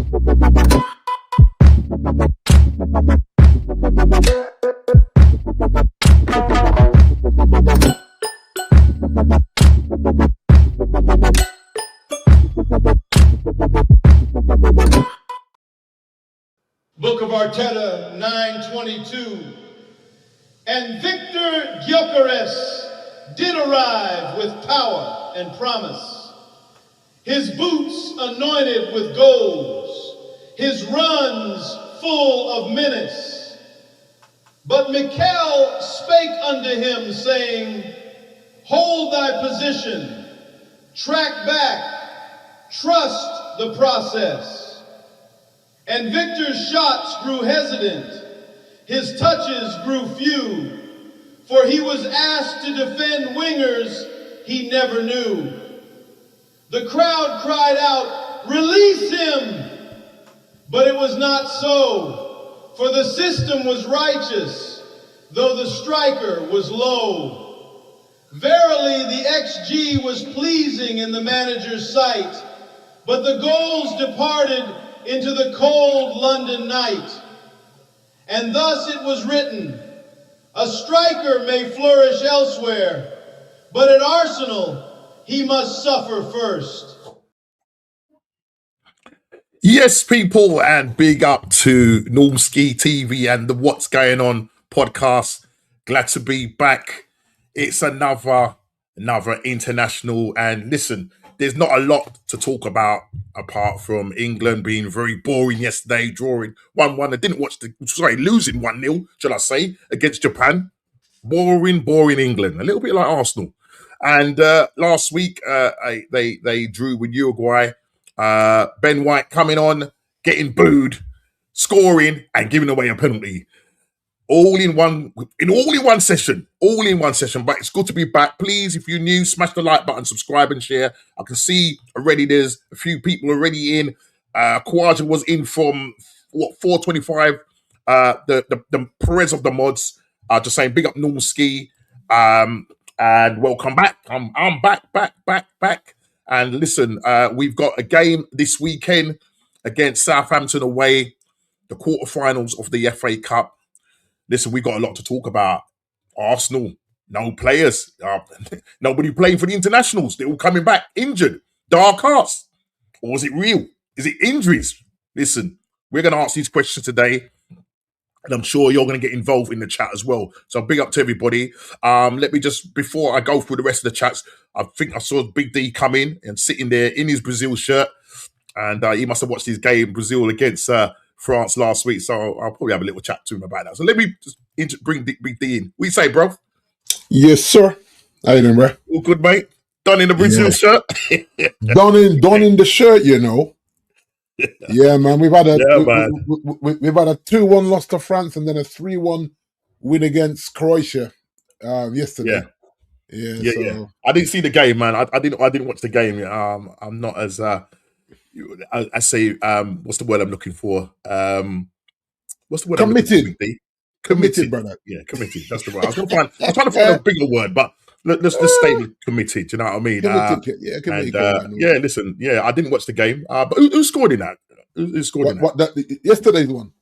Book of Arteta 9:22. And Victor Gyökeres did arrive with power and promise, his boots anointed with goals, his runs full of menace. But Mikel spake unto him, saying, hold thy position, track back, trust the process. And Victor's shots grew hesitant, his touches grew few, for he was asked to defend wingers he never knew. The crowd cried out, release him! But it was not so, for the system was righteous, though the striker was low. Verily, the XG was pleasing in the manager's sight, but the goals departed into the cold London night. And thus it was written, a striker may flourish elsewhere, but at Arsenal he must suffer first. Yes, people, and big up to Normski TV and the What's Going On podcast. Glad to be back. It's another international, and listen, there's not a lot to talk about apart from England being very boring yesterday, drawing 1-1. I didn't watch losing 1-0, shall I say, against Japan. Boring England. A little bit like Arsenal. And last week, they drew with Uruguay. Ben White coming on, getting booed, scoring, and giving away a penalty. All in one session. But it's good to be back. Please, if you're new, smash the like button, subscribe and share. I can see already there's a few people already in. Kawaja was in from 4:25. The Perez of the mods. Just saying, big up Normski. And welcome back. I'm back. And listen, we've got a game this weekend against Southampton away, the quarterfinals of the FA Cup. Listen, we got a lot to talk about. Arsenal, no players. Nobody playing for the internationals. They're all coming back injured. Dark arts. Or is it real? Is it injuries? Listen, we're going to ask these questions today. And I'm sure you're going to get involved in the chat as well. So big up to everybody. Let me just, before I go through the rest of the chats, I think I saw Big D come in and sitting there in his Brazil shirt. And he must have watched his game, Brazil against France last week. So I'll probably have a little chat to him about that. So let me just bring Big D in. What you say, bro? Yes, sir. How you doing, bro? All good, mate? Done in the Brazil shirt? Done in the shirt, you know. Yeah, man. We've had a 2-1 loss to France and then a 3-1 win against Croatia yesterday. Yeah. I didn't see the game, man. I didn't watch the game. I'm not as I say. What's the word I'm looking for? What's the word? Committed. Committed, brother. Yeah, committed. That's the word. I was trying to find a bigger word, but let's just stay with committed. You know what I mean? Committed. Listen. Yeah, I didn't watch the game. But who scored in that? Who scored in that? Yesterday's one.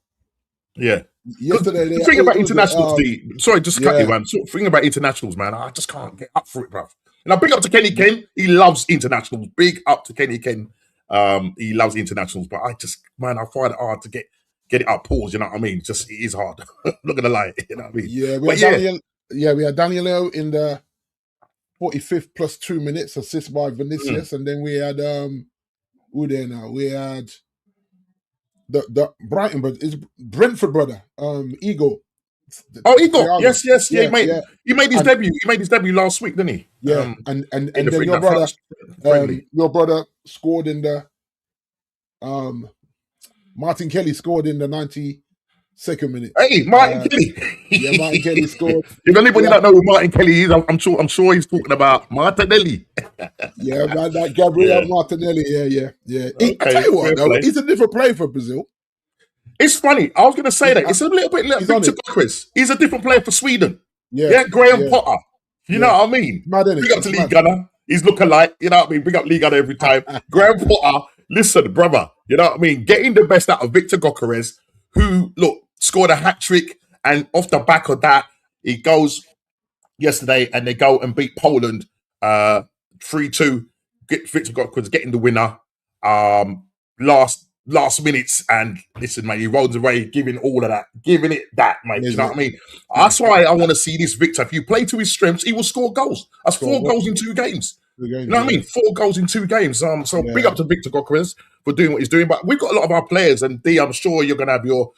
Yeah. Yesterday. The thing about internationals, sorry, just cut you, man. The thing about internationals, man, I just can't get up for it, bruv. And I big up to Kenny Ken. He loves internationals. Big up to Kenny Ken. He loves internationals, but I find it hard to get it up. Pause. You know what I mean? Just it is hard. I'm not gonna lie. You know what I mean? Yeah, we had Daniel in the 45th plus 2 minutes, assist by Vinicius, and then we had who there now? We had the Brighton brother, is Brentford brother, Eagle. Eagle, yes, yeah, mate. Yeah. He made his debut. He made his debut last week, didn't he? Yeah, and then your brother scored in the Martin Kelly scored in the 92nd minute. Hey, Martin Kelly. Yeah, Martin Kelly scored. If anybody don't know who Martin Kelly is, I'm sure he's talking about Martinelli. Yeah, man, that Gabriel Martinelli. Yeah. Okay, I tell you what, though, he's a different player for Brazil. It's funny. I was going to say that. It's a little bit like Victor Chris. He's a different player for Sweden. Yeah, Graham Potter. You know what I mean? Big up to Lee Gunner. He's look alike. You know what I mean? Big up Lee Gunner every time. Graham Potter listen, brother, you know what I mean? Getting the best out of Victor Gyokeres, who, look, scored a hat-trick, and off the back of that, he goes yesterday and they go and beat Poland 3-2. Victor Gyokeres getting the winner last minutes, and listen, mate, he rolls away, giving all of that, giving it that, mate. Do you know what I mean? That's why I want to see this Victor. If you play to his strengths, he will score goals. That's 4 goals in 2 games. You know what I mean? 4 goals in 2 games. So big up to Victor Gyokeres for doing what he's doing. But we've got a lot of our players, and D, I'm sure you're gonna have your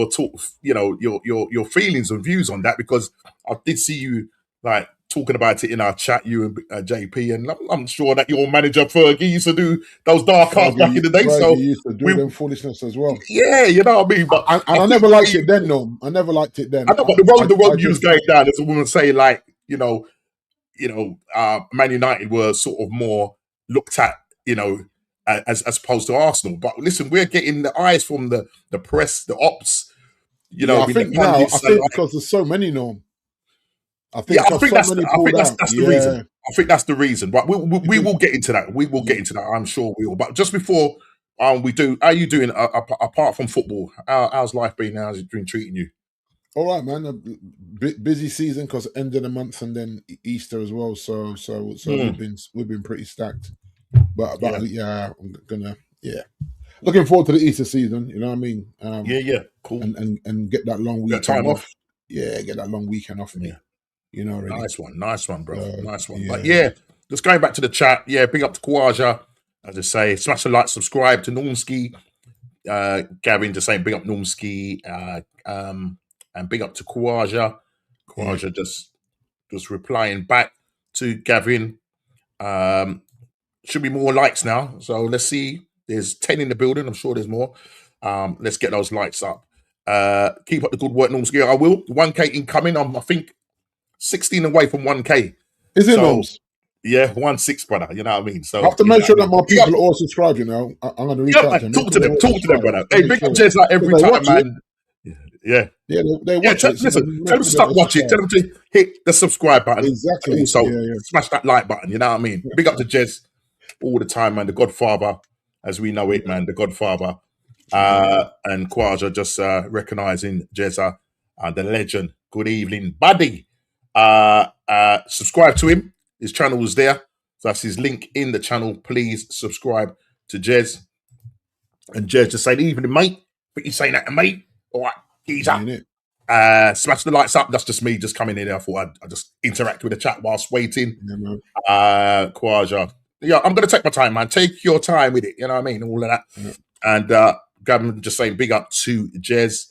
talk, you know, your feelings and views on that, because I did see you like talking about it in our chat, you and JP, and I'm sure that your manager Fergie used to do those dark arts back in the day. So he used to do them foolishness as well. Yeah, you know what I mean. But I never liked it then, no. I never liked it then. I know, but the road you was going down, as a woman say, like, you know, Man United were sort of more looked at, you know, as opposed to Arsenal. But listen, we're getting the eyes from the press, the ops, you know. I think because there's so many, Norm. I think that's the reason. I think that's the reason. But we will get into that. We will get into that. I'm sure we will. But just before we do, how are you doing apart from football? How's life been? How's it been treating you? All right, man. A busy season because end of the month and then Easter as well. So we've been pretty stacked. But I'm gonna looking forward to the Easter season. You know what I mean? Cool. And get that long weekend time off. Yeah, get that long weekend off me. You know, really. Nice one, bro. Nice one. But just going back to the chat. Yeah, big up to Kawaja. As I say, smash a like, subscribe to Normski. Gavin just saying big up Normski. And big up to Kawaja. Kawaja just replying back to Gavin. Should be more likes now. So let's see. There's 10 in the building. I'm sure there's more. Let's get those lights up. Keep up the good work, Normski. I will. 1K incoming. I think 16 away from 1K. Is it, Norms? Yeah, 1-6, brother. You know what I mean? So I have to make sure that my people are all subscribed, you know. I'm going to reach out to them. Talk to them, brother. Hey, big up Jez like every time, man. Yeah, they watch it. Listen, tell them to start watching. Tell them to hit the subscribe button. Exactly. Also, smash that like button. You know what I mean? Big up to Jez all the time, man. The Godfather, as we know it, man. The Godfather. And Kwaja just recognizing Jezza, the legend. Good evening, buddy. Subscribe to him. His channel is there. So that's his link in the channel. Please subscribe to Jez. And Jez just saying, evening, mate. But you saying that to me? All right, he's up. Smash the lights up. That's just me just coming in. I thought I'd just interact with the chat whilst waiting. Kwaja. Yeah, I'm going to take my time, man. Take your time with it. You know what I mean? All of that. Yeah. And Gavin just saying big up to Jez.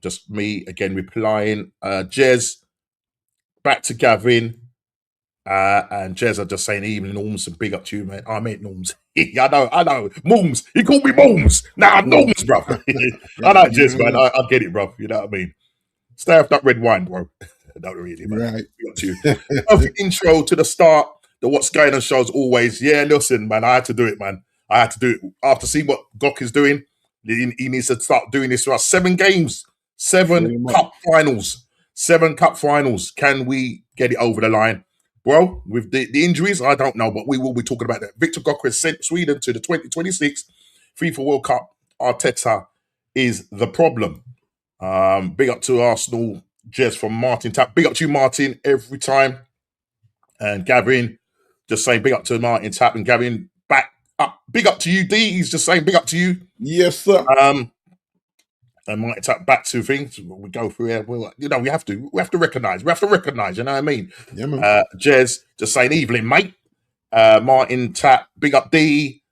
Just me again replying. Jez, back to Gavin. And Jez are just saying evening, Norms, and big up to you, mate. I meant Norms. I know. Norms. He called me Norms. Nah, Norms, bro. I know, Jez, man. I get it, bro. You know what I mean? Stay off that red wine, bro. Not really, man. Right. Big up to you. Perfect intro to the start. The What's Going On show as always. Yeah, listen, man. I had to do it, man. I had to do it. After seeing what Gok is doing, he needs to start doing this for us. 7 games. 7 cup finals. 7 cup finals. Can we get it over the line? Well, with the injuries, I don't know, but we will be talking about that. Victor Gyokeres sent Sweden to the 2026 FIFA World Cup. Arteta is the problem. Big up to Arsenal, Jez from Martin Tap. Big up to you, Martin, every time. And Gavin just saying big up to Martin Tap, and Gavin back up. Big up to you, D. He's just saying big up to you. Yes, sir. And Martin Tap back to things. We go through here. Well, you know, we have to recognize. You know what I mean? Yeah, man. Jez just saying evening, mate. Martin Tap, big up D.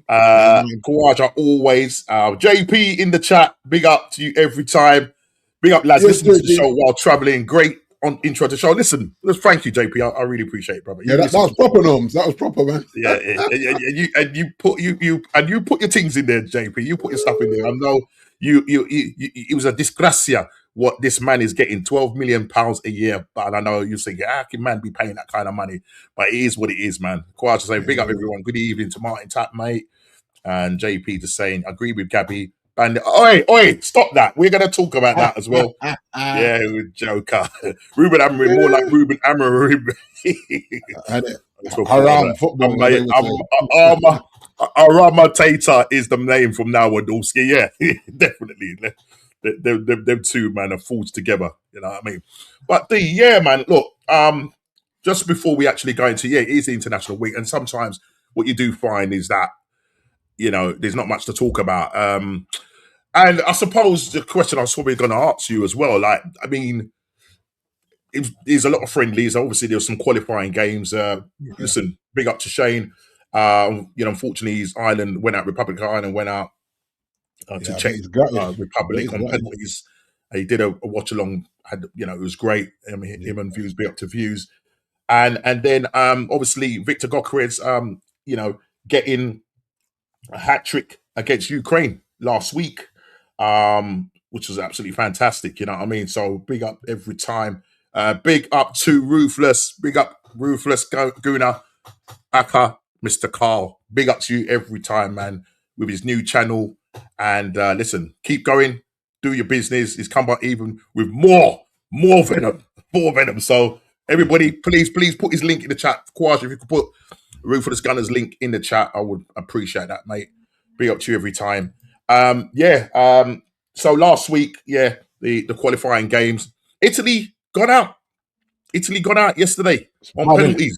Kawaja always. JP in the chat, big up to you every time. Big up, lads. Listen to the show while traveling. Great on intro to the show. Listen, thank you, JP. I really appreciate it, brother. Yeah, that was proper, Norms. That was proper, man. Yeah, you put your things in there, JP. You put your stuff in there. I know it was a disgracia what this man is getting, £12 million a year. But I know you think, how can man be paying that kind of money? But it is what it is, man. Quite saying, big up everyone. Good evening to Martin Tap, mate. And JP just saying, agree with Gabby. And oi, stop that. We're going to talk about that as well. Yeah, with Joker. Ruben Amorim, more like Ruben Amorim. Haram football, as they would say. Aramatator is the name from now on, Dulski. Yeah, definitely. Them two, man, are fools together. You know what I mean? But yeah, man, look, just before we actually go into, it is the International Week. And sometimes what you do find is that, there's not much to talk about. And I suppose the question I was probably going to ask you as well, like, I mean, there's a lot of friendlies. Obviously, there were some qualifying games. Listen, big up to Shane. Unfortunately, his Ireland went out. Republic of Ireland went out to Czech Republic on penalties. He did a watch along. It was great. Him and Views, big up to Views, and then obviously Victor Gokres, getting a hat trick against Ukraine last week, which was absolutely fantastic. You know what I mean? So big up every time. Big up to Ruthless. Big up Ruthless Guna Aka, Mr. Carl. Big up to you every time, man, with his new channel. And listen, keep going. Do your business. He's come back even with more venom. More venom. So everybody, please put his link in the chat. Quash, if you could put Ruthless Gunner's link in the chat, I would appreciate that, mate. Big up to you every time. So last week, the qualifying games. Italy got out yesterday on penalties.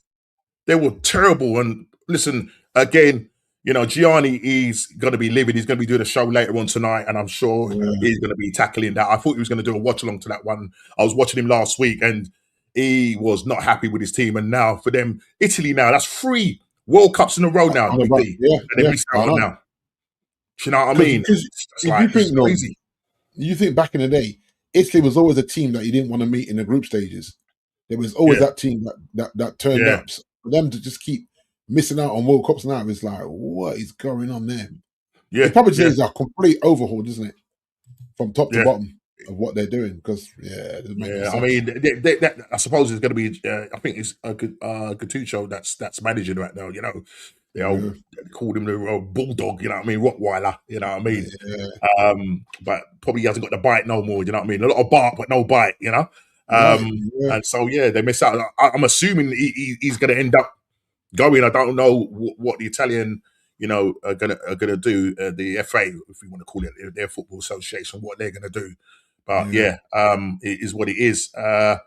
They were terrible. And listen, again, Gianni is going to be living. He's going to be doing a show later on tonight, and I'm sure he's going to be tackling that. I thought he was going to do a watch along to that one. I was watching him last week, and he was not happy with his team. And now for them, Italy now, that's 3 World Cups in a row now. And they missed out on now. Do you know what I mean? It's crazy. You think back in the day, Italy was always a team that you didn't want to meet in the group stages. There was always that team that turned up. So for them to just keep missing out on World Cups now, it's like, what is going on there? Yeah, it probably is a complete overhaul, isn't it? From top to bottom of what they're doing. Because I mean, I suppose it's going to be. I think it's a Gattuso that's managing right now. They all called him the bulldog. You know what I mean, Rottweiler. You know what I mean. But probably he hasn't got the bite no more. You know what I mean. A lot of bark, but no bite. And so they miss out. I'm assuming he's going to end up going. I don't know what the Italian, are gonna do. The FA, if we want to call it their football association, what they're gonna do. But it is what it is. I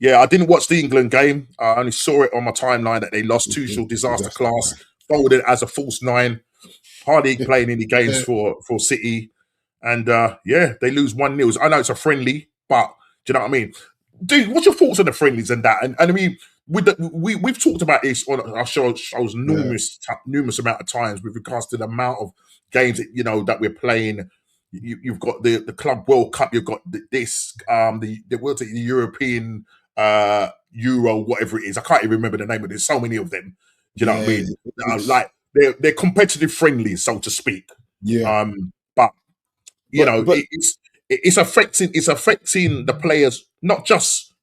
didn't watch the England game. I only saw it on my timeline that they lost. Tuchel disaster class, folded as a false 9. Hardly playing any games for City, and they lose 1-0. I know it's a friendly, but do you know what I mean? Dude, what's your thoughts on the friendlies and that? And I mean, we've talked about this on our shows numerous amount of times with regards to the amount of games that we're playing. You've got the Club World Cup. You've got the European Euro, whatever it is. I can't even remember the name of it. There's so many of them. Do you know what I mean? Like they're competitive friendlies, so to speak. But it's affecting the players, not just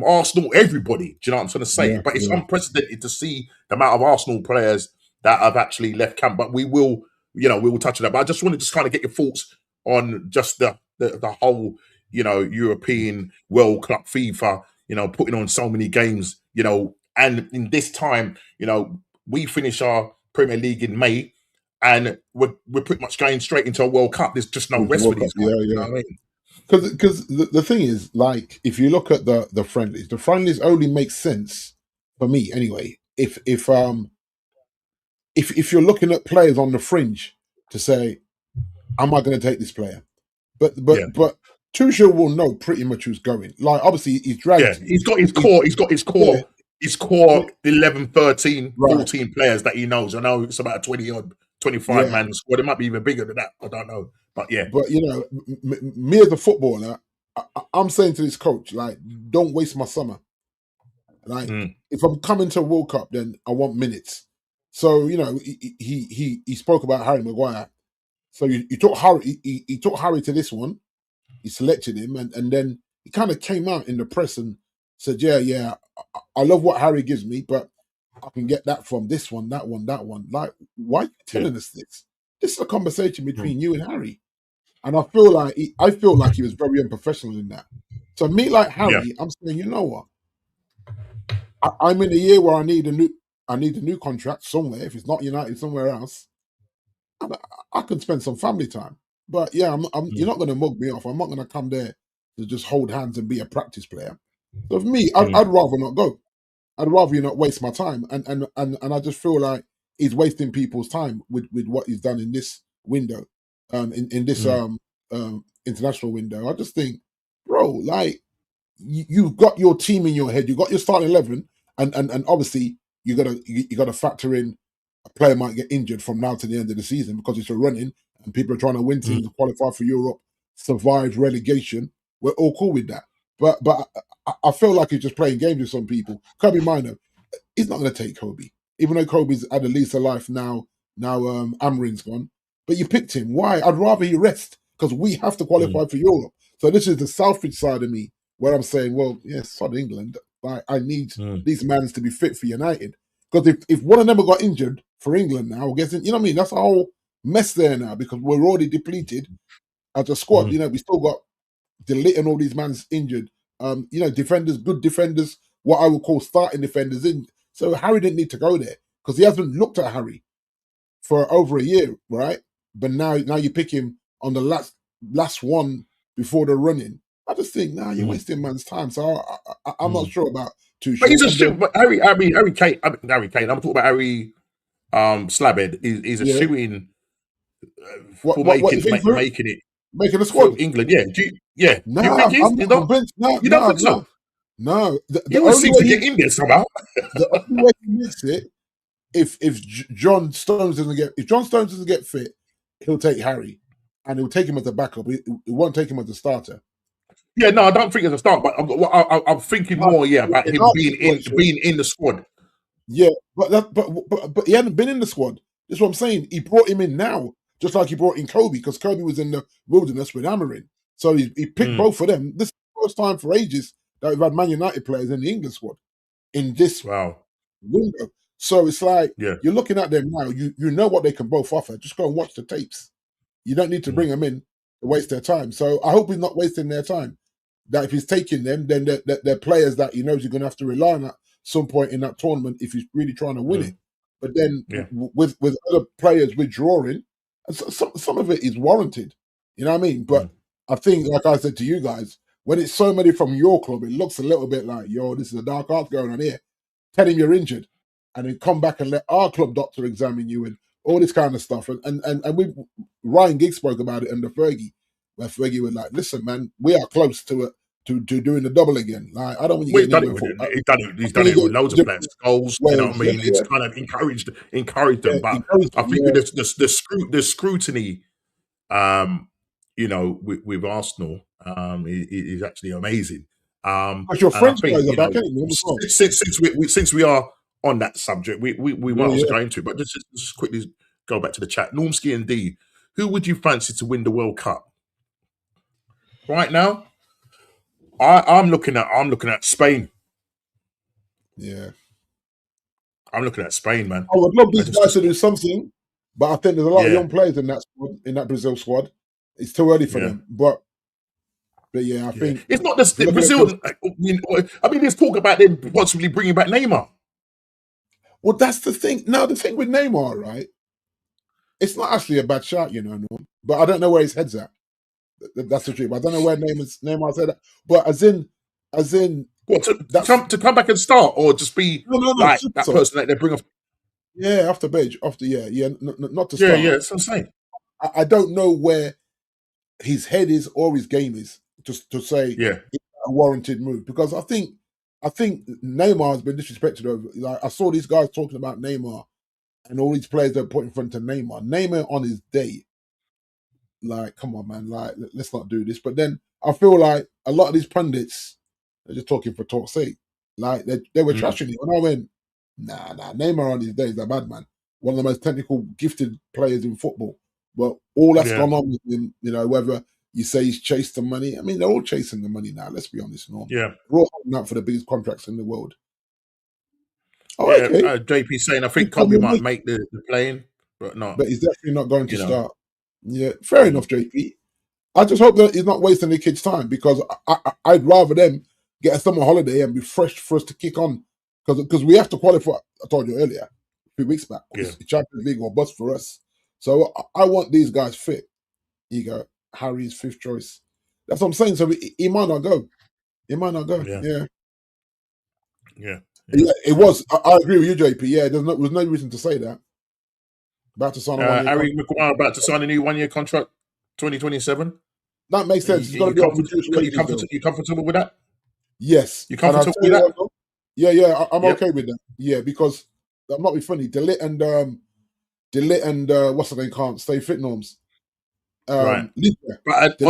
Arsenal, everybody. Do you know what I'm trying to say? But it's unprecedented to see the amount of Arsenal players that have actually left camp. But we will touch on that. But I just wanted to kind of get your thoughts on just the whole, European World Cup, FIFA, putting on so many games, and in this time, we finish our Premier League in May, and we're pretty much going straight into a World Cup. There's just no rest for these guys. You know what I mean? Because the thing is, like, if you look at the friendlies only make sense for me anyway. If you're looking at players on the fringe to say, am I going to take this player? But Tuchel will know pretty much who's going. Like, obviously, he's dragged. Yeah, he's got his core. He's got his core. Yeah. His core 11, 13, 14 players that he knows. I know it's about a 20-odd, 25-man squad. It might be even bigger than that. I don't know. But yeah. But, me as a footballer, I'm saying to this coach, like, don't waste my summer. Like, if I'm coming to a World Cup, then I want minutes. So, he spoke about Harry Maguire. So he took Harry. He took Harry to this one. He selected him, and then he kind of came out in the press and said, "Yeah, I love what Harry gives me, but I can get that from this one, that one, that one." Like, why are you telling us this? This is a conversation between you and Harry, and I feel like he was very unprofessional in that. So me, like Harry, I'm saying, you know what? I'm in a year where I need I need a new contract somewhere. If it's not United, somewhere else, and I can spend some family time. But yeah, you're not going to mug me off. I'm not going to come there to just hold hands and be a practice player. So for me, I'd rather not go. I'd rather you not waste my time. And I just feel like he's wasting people's time with what he's done in this window, in this international window. I just think, bro, like you've got your team in your head, you've got your starting 11, and obviously you gotta factor in a player might get injured from now to the end of the season because it's a running and people are trying to win things, qualify for Europe, survive relegation. We're all cool with that. But I feel like he's just playing games with some people. Kobe Minor, he's not going to take Kobe, even though Kobe's had a lease of life now. Now Amarin's gone, but you picked him. Why? I'd rather he rest because we have to qualify for Europe. So this is the selfish side of me where I'm saying, well, yes, sod England. I need these men to be fit for United because if one of them got injured for England now, guessing you know what I mean, that's a whole mess there now because we're already depleted as a squad. You know, we still got deleting all these mans injured. You know, defenders, good defenders, what I would call starting defenders in. So Harry didn't need to go there because he hasn't looked at Harry for over a year, right? But now you pick him on the last one before the running. I just think, you're wasting man's time. So I'm not sure about too sure. But he's a shoe. But Harry Kane. Harry Kane. I'm talking about Harry Slabhead. Is a shoe in for making it. Making a squad for England, yeah. Do you think I'm he's not not? convinced. You don't think so? No. He always seems to get in there somehow. The only way he makes it, if John Stones doesn't get fit, he'll take Harry, and he'll take him as a backup. He won't take him as a starter. Yeah, no, I don't think as a start, but I'm thinking more, about him being in the squad. Yeah, but he hadn't been in the squad. That's what I'm saying. He brought him in now, just like he brought in Kobe, because Kobe was in the wilderness with Amarin. So he picked both of them. This is the first time for ages that we've had Man United players in the England squad in this window. So it's like you're looking at them now. You know what they can both offer. Just go and watch the tapes. You don't need to bring them in to waste their time. So I hope he's not wasting their time. That if he's taking them, then they're players that he knows you're going to have to rely on at some point in that tournament if he's really trying to win it. But then with other players withdrawing, some of it is warranted. You know what I mean? But I think, like I said to you guys, when it's so many from your club, it looks a little bit like, this is a dark art going on here. Tell him you're injured, and then come back and let our club doctor examine you and all this kind of stuff. And Ryan Giggs spoke about it under Fergie, where Fergie was like, "Listen, man, we are close to it." To doing the double again. Like, I don't want you getting anywhere. He's done it with loads of players. Goals, you know what I mean? It's kind of encouraged them. But I think the scrutiny, with Arsenal, is actually amazing. But your French guys are back, since we are on that subject, we might as well go into it. But just quickly go back to the chat. Normski and D, who would you fancy to win the World Cup right now? I'm looking at Spain. Yeah, I'm looking at Spain, man. I would love these guys to do something, but I think there's a lot of young players in that Brazil squad. It's too early for them, but yeah, I think it's not just Brazil. I mean, there's talk about them possibly bringing back Neymar. Well, that's the thing. Now, the thing with Neymar, right? It's not actually a bad shot, Norm, but I don't know where his head's at. That's the truth. I don't know where Neymar said that, but as in, what to come back and start, or just be like that person that they bring off. Yeah, not to start. Yeah, that's what I'm saying. I don't know where his head is or his game is, just to say it's a warranted move, because I think Neymar has been disrespected over. Like, I saw these guys talking about Neymar and all these players they're putting in front of Neymar. Neymar on his day. Like, come on, man. Like, let's not do this. But then I feel like a lot of these pundits are just talking for talk's sake. Like, they were trashing it. When I went, nah, Neymar on his day is a bad man. One of the most technical, gifted players in football. But all that's gone on with him, whether you say he's chased the money. I mean, they're all chasing the money now. Let's be honest, Norm. Yeah. We're all holding out for the biggest contracts in the world. Oh, yeah, okay. JP saying, I think Kobe might make the playing, but not. But he's definitely not going to start. Yeah, fair enough, JP. I just hope that he's not wasting the kids' time, because I'd rather them get a summer holiday and be fresh for us to kick on. because we have to qualify. I told you earlier, 3 weeks back. Yeah. It's Champions League or bust for us. So I want these guys fit. You go, Harry's 5th choice. That's what I'm saying. So he might not go. He might not go. Yeah. Yeah. Yeah. Yeah, it was. I agree with you, JP. Yeah, there was no reason to say that. About to sign a 1-year Harry contract. Maguire about to sign a new 1-year contract, 2027. That makes sense. It's got to be on reduced wages, though. You comfortable with that? Yes. You comfortable with that? Yeah, I'm Yep. okay with that. Yeah, because that might be funny. Delit and what's the name can't stay fit norms. Right. Liga. But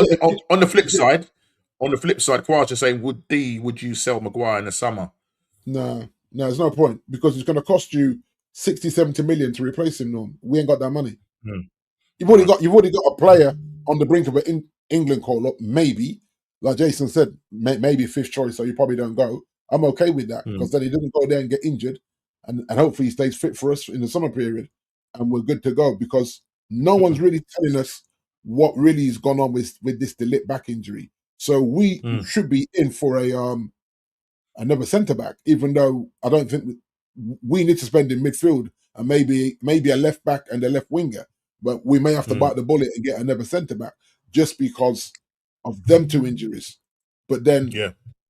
on the flip side, Quaj is saying, would you sell Maguire in the summer? No, there's no point because it's going to cost you 60, 70 million to replace him. Norm, we ain't got that money. You've already got a player on the brink of an England call up. Maybe, like Jason said, maybe 5th choice, so you probably don't go. I'm okay with that because then he doesn't go there and get injured, and hopefully he stays fit for us in the summer period, and we're good to go because no one's really telling us what really has gone on with this Delit back injury. So we should be in for another centre back, even though I don't think we need to spend in midfield and maybe a left back and a left winger, but we may have to bite the bullet and get another centre back just because of them 2 injuries. But then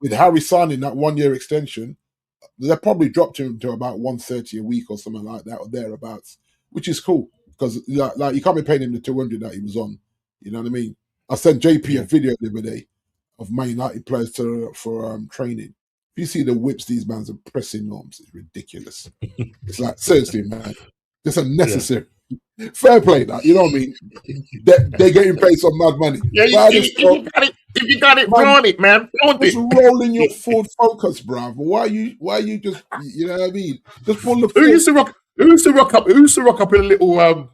with Harry signing that 1-year extension, they'll probably drop him to about 130 a week or something like that or thereabouts, which is cool because like you can't be paying him the 200 that he was on. You know what I mean? I sent JP a video the other day of Man United players for training. If you see the whips these mans are pressing norms, it's ridiculous. It's like, seriously, man, it's unnecessary. Fair play, that, you know what I mean? They're getting paid some mad money. Yeah, if you got it, man, run it, man. Just rolling your Ford Focus, bruv. Why you just, you know what I mean? Just pull the Who used to rock up in a little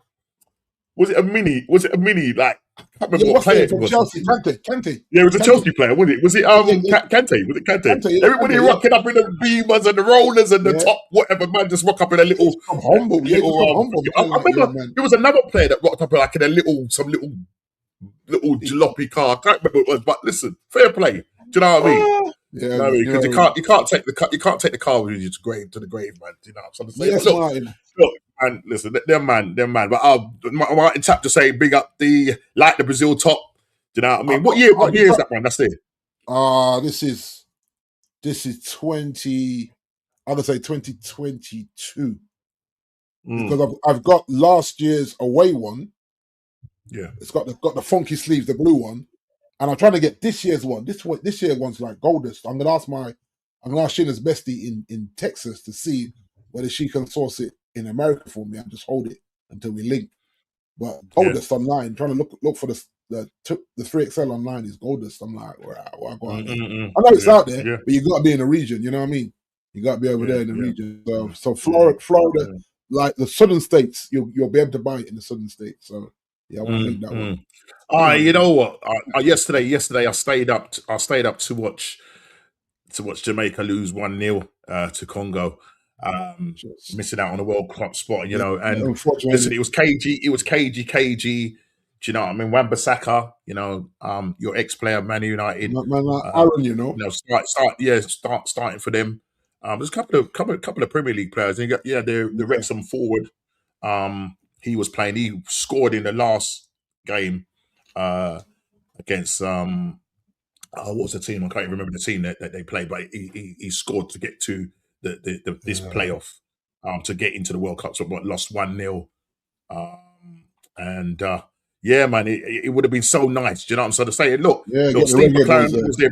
was it a mini? Like, I can't remember what player it was. Chelsea, Kante. Yeah, it was a Chelsea player, wasn't it? Was it Kante? Was it Kante? Everybody rocking up in the Beamers and the Rollers and the top whatever, man, just rock up in a little humble. I remember there was another player that rocked up in a little jalopy car. I can't remember what it was, but listen, fair play. Do you know what I mean? Yeah, because you can't take the car with you to the grave, man. Do you know what I'm saying? Yes, look, and listen, they're man. But Martin Tap to say, big up the Brazil top. Do you know what I mean? What year is that one? That's it. This is 20. I'm gonna say 2022 because I've got last year's away one. Yeah, it's got the funky sleeves, the blue one, and I'm trying to get this year's one. This year one's like goldest. I'm gonna ask Sheena's bestie in Texas to see whether she can source it in America for me and just hold it until we link. But goldest online, trying to look for the 3XL online is goldest. I'm like, well, I go out there. I know it's out there, but you got to be in the region. You know what I mean? You got to be over there in the region. So Florida, like the southern states, you'll be able to buy it in the southern states. So yeah, I want to link that one. You know what? Yesterday I stayed up to watch Jamaica lose 1-0 to Congo. Missing out on a World Cup spot, you know, and listen, it was cagey. Do you know what I mean? Wan-Bissaka, you know, your ex-player, Man United, Aaron, you know, starting for them. There's a couple of Premier League players. And you got the Wrexham forward. He was playing. He scored in the last game against what was the team? I can't remember the team that they played, but he scored to get to this playoff to get into the World Cup. So lost 1-0. Yeah, man, it would have been so nice. Do you know what I'm saying? To say, look, Steve McLaren was there.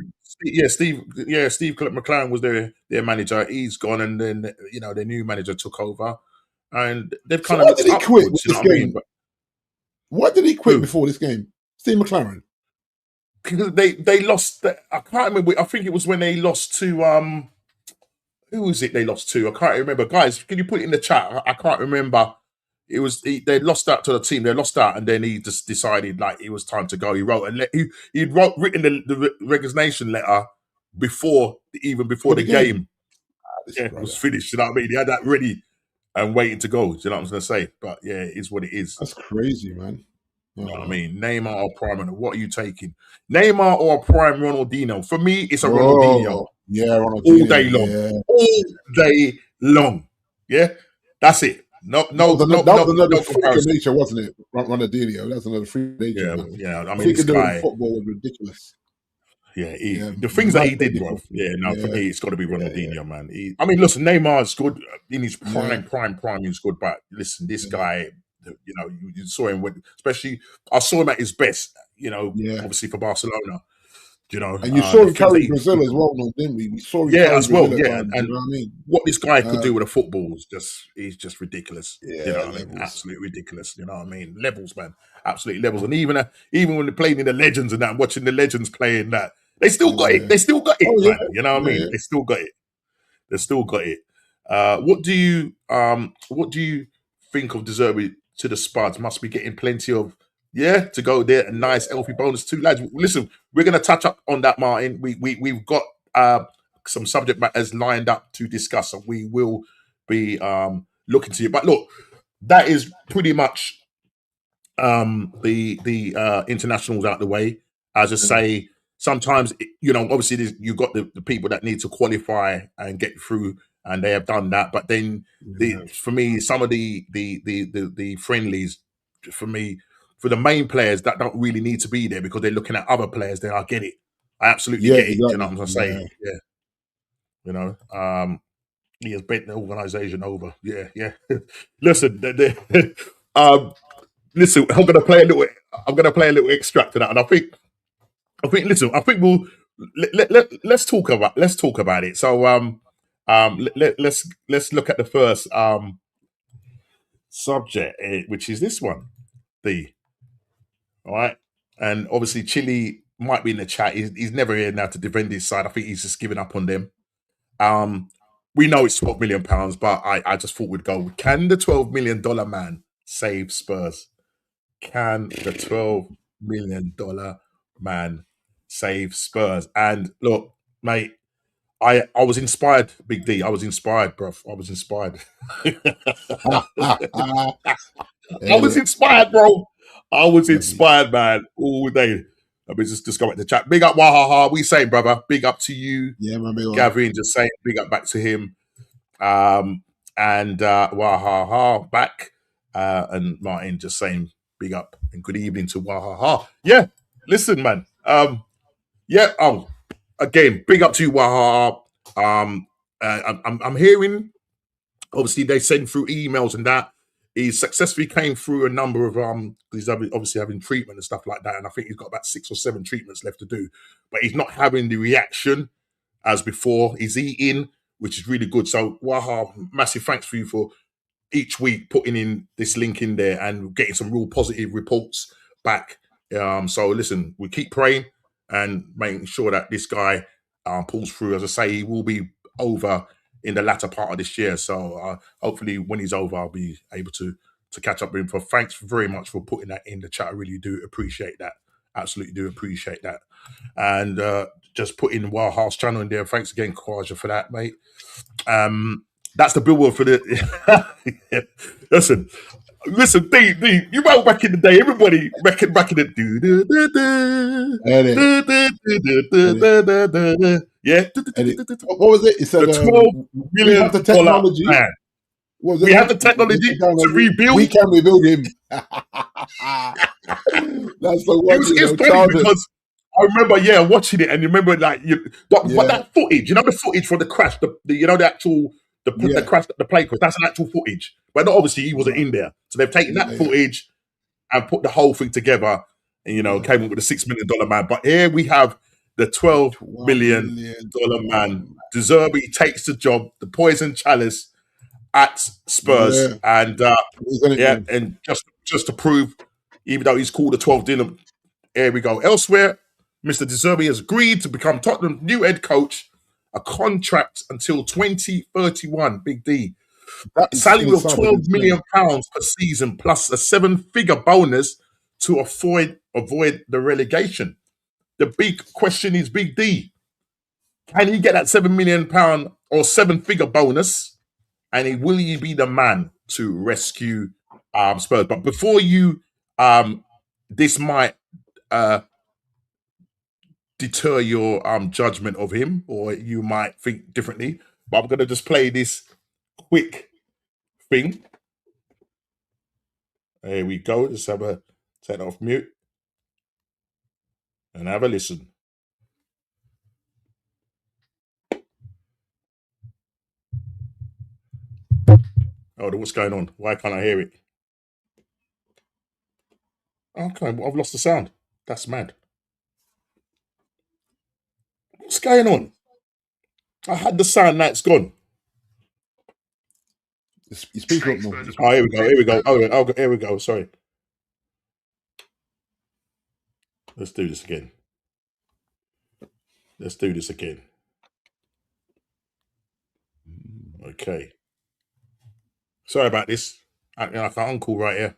Steve McLaren was their manager. He's gone, and then their new manager took over, and they've kind of. Why did he quit this game? Why did he quit before this game? Steve McLaren. Because they lost. I can't remember. I think it was when they lost to who was it? They lost to. I can't remember. Guys, can you put it in the chat? I can't remember. It was they lost out to the team. They lost out, and then he just decided like it was time to go. He wrote written the resignation letter before the game. It was finished. You know what I mean? He had that ready and waiting to go. You know what I'm going to say? But yeah, it is what it is. That's crazy, man. You know what I mean? Neymar or Prime? What are you taking? Neymar or Prime Ronaldinho? For me, it's a Ronaldinho. Yeah, all Ronaldinho. day long, Yeah, all day long. Yeah, that's it. No, no, no, that was no, another no freak of comparison. nature, wasn't it? Ronaldinho. That's another freak of nature, Yeah, man. yeah. I What mean, he this could do in guy. football was ridiculous. Yeah, Yeah, the things that mad he did, bro. technical. Yeah, no, for Yeah, me, it's got to be yeah, yeah, Ronaldinho, man. I mean, listen, Neymar's good in his yeah, prime. He's good, but listen, this yeah, guy, you saw him when, especially, I saw him at his best. yeah. Obviously for Barcelona. And you saw The him things that carry he Brazil did, as well, no, didn't we? We saw him yeah, carry as well, Brazil at yeah, times. You and know what I mean? what this guy could do Um, with a football is he's just ridiculous. You yeah, know what I mean? levels. Absolutely ridiculous. You know what I mean? Levels, man, absolutely levels. And even when they're playing in the legends and that, and watching the legends playing that, they still got it. Yeah. They still got it, Oh yeah, man. You know what I yeah, mean? yeah. They still got it. They still got it. What do you think of Zerbi to the Spuds? Must be getting plenty of to go there. A nice healthy bonus too, lads. Listen, we're gonna touch up on that, Martin. We've got some subject matters lined up to discuss, and we will be looking to you. But look, that is pretty much the internationals out the way. As I say, sometimes obviously you've got the people that need to qualify and get through, and they have done that. But then Yeah. for me, some of the friendlies, for me, for the main players that don't really need to be there because they're looking at other players, then I get it. I absolutely Yeah, get it. Do you know exactly. what I'm Yeah. saying? Yeah, he has bent the organization over. Yeah, yeah. Listen, um, listen, I'm gonna play a little. I'm gonna play a little extract of that, and Listen, I think we'll let's talk about it. So, let's look at the first subject, which is this one. The All right, and obviously Chile might be in the chat. He's never here now to defend his side. I think he's just given up on them. Um, we know it's £12 million, but I just thought we'd go. Can the $12 million man save Spurs? Can the $12 million man save Spurs? And look, mate, I was inspired, Big D. I was inspired, bruv. I was inspired. I was Edit. inspired, bro. I was Lovely. inspired, man, all day. Let me just go back to the chat. Big up, Wahaha. We say, brother. Big up to you, Yeah, my big one. Gavin. Just saying, big up back to him. And Wahaha back. And Martin just saying, big up and good evening to Wahaha. Yeah, listen, man. Yeah. Oh, again, big up to you, Wahaha. I'm hearing. Obviously, they send through emails and that. He successfully came through a number of he's obviously having treatment and stuff like that, and I think he's got about 6 or 7 treatments left to do. But he's not having the reaction as before. He's eating, which is really good. So, Waha, massive thanks for you for each week putting in this link in there and getting some real positive reports back. So listen, we keep praying and making sure that this guy pulls through. As I say, he will be over in the latter part of this year. So hopefully when he's over, I'll be able to catch up with him. Thanks very much for putting that in the chat. I really do appreciate that. Absolutely do appreciate that. And just put in Waha's channel in there. Thanks again, Kwaja, for that, mate. That's the billboard for the. listen, D, you know back in the day, everybody back in the Edit. Edit. yeah. Edit. What was it? It said, The $12 we have million the technology. man. What was We it? have the technology to rebuild. We can rebuild him. That's the one, It's funny childhood. because I remember, watching it, and you remember, like, but that footage, the footage for the crash, the actual, the crash, the plane crash, that's an actual footage. But obviously, he wasn't in there. So they've taken that footage and put the whole thing together and, came up with a $6 million man. But here we have the $12 million man. De Zerbi takes the job, the poison chalice at Spurs. And, and just to prove, even though he's called the 12 dinner, here we go. Elsewhere, Mr. De Zerbi has agreed to become Tottenham's new head coach, a contract until 2031. Big D. Salary of £12 million per season plus a 7-figure bonus to avoid the relegation. The big question is, Big D, can he get that £7 million or 7-figure bonus? And will he be the man to rescue Spurs? But before you, this might deter your judgment of him, or you might think differently. But I'm gonna just play this quick thing. There we go. Just have a turn off mute and have a listen. Oh, what's going on? Why can't I hear it? Okay, well, I've lost the sound. That's mad. What's going on? I had the sound, now it's gone. Your speaker up, no. Oh, here we go. Here we go. Oh, here we go. Sorry. Let's do this again. Let's do this again. Okay. Sorry about this. Acting like an uncle right here.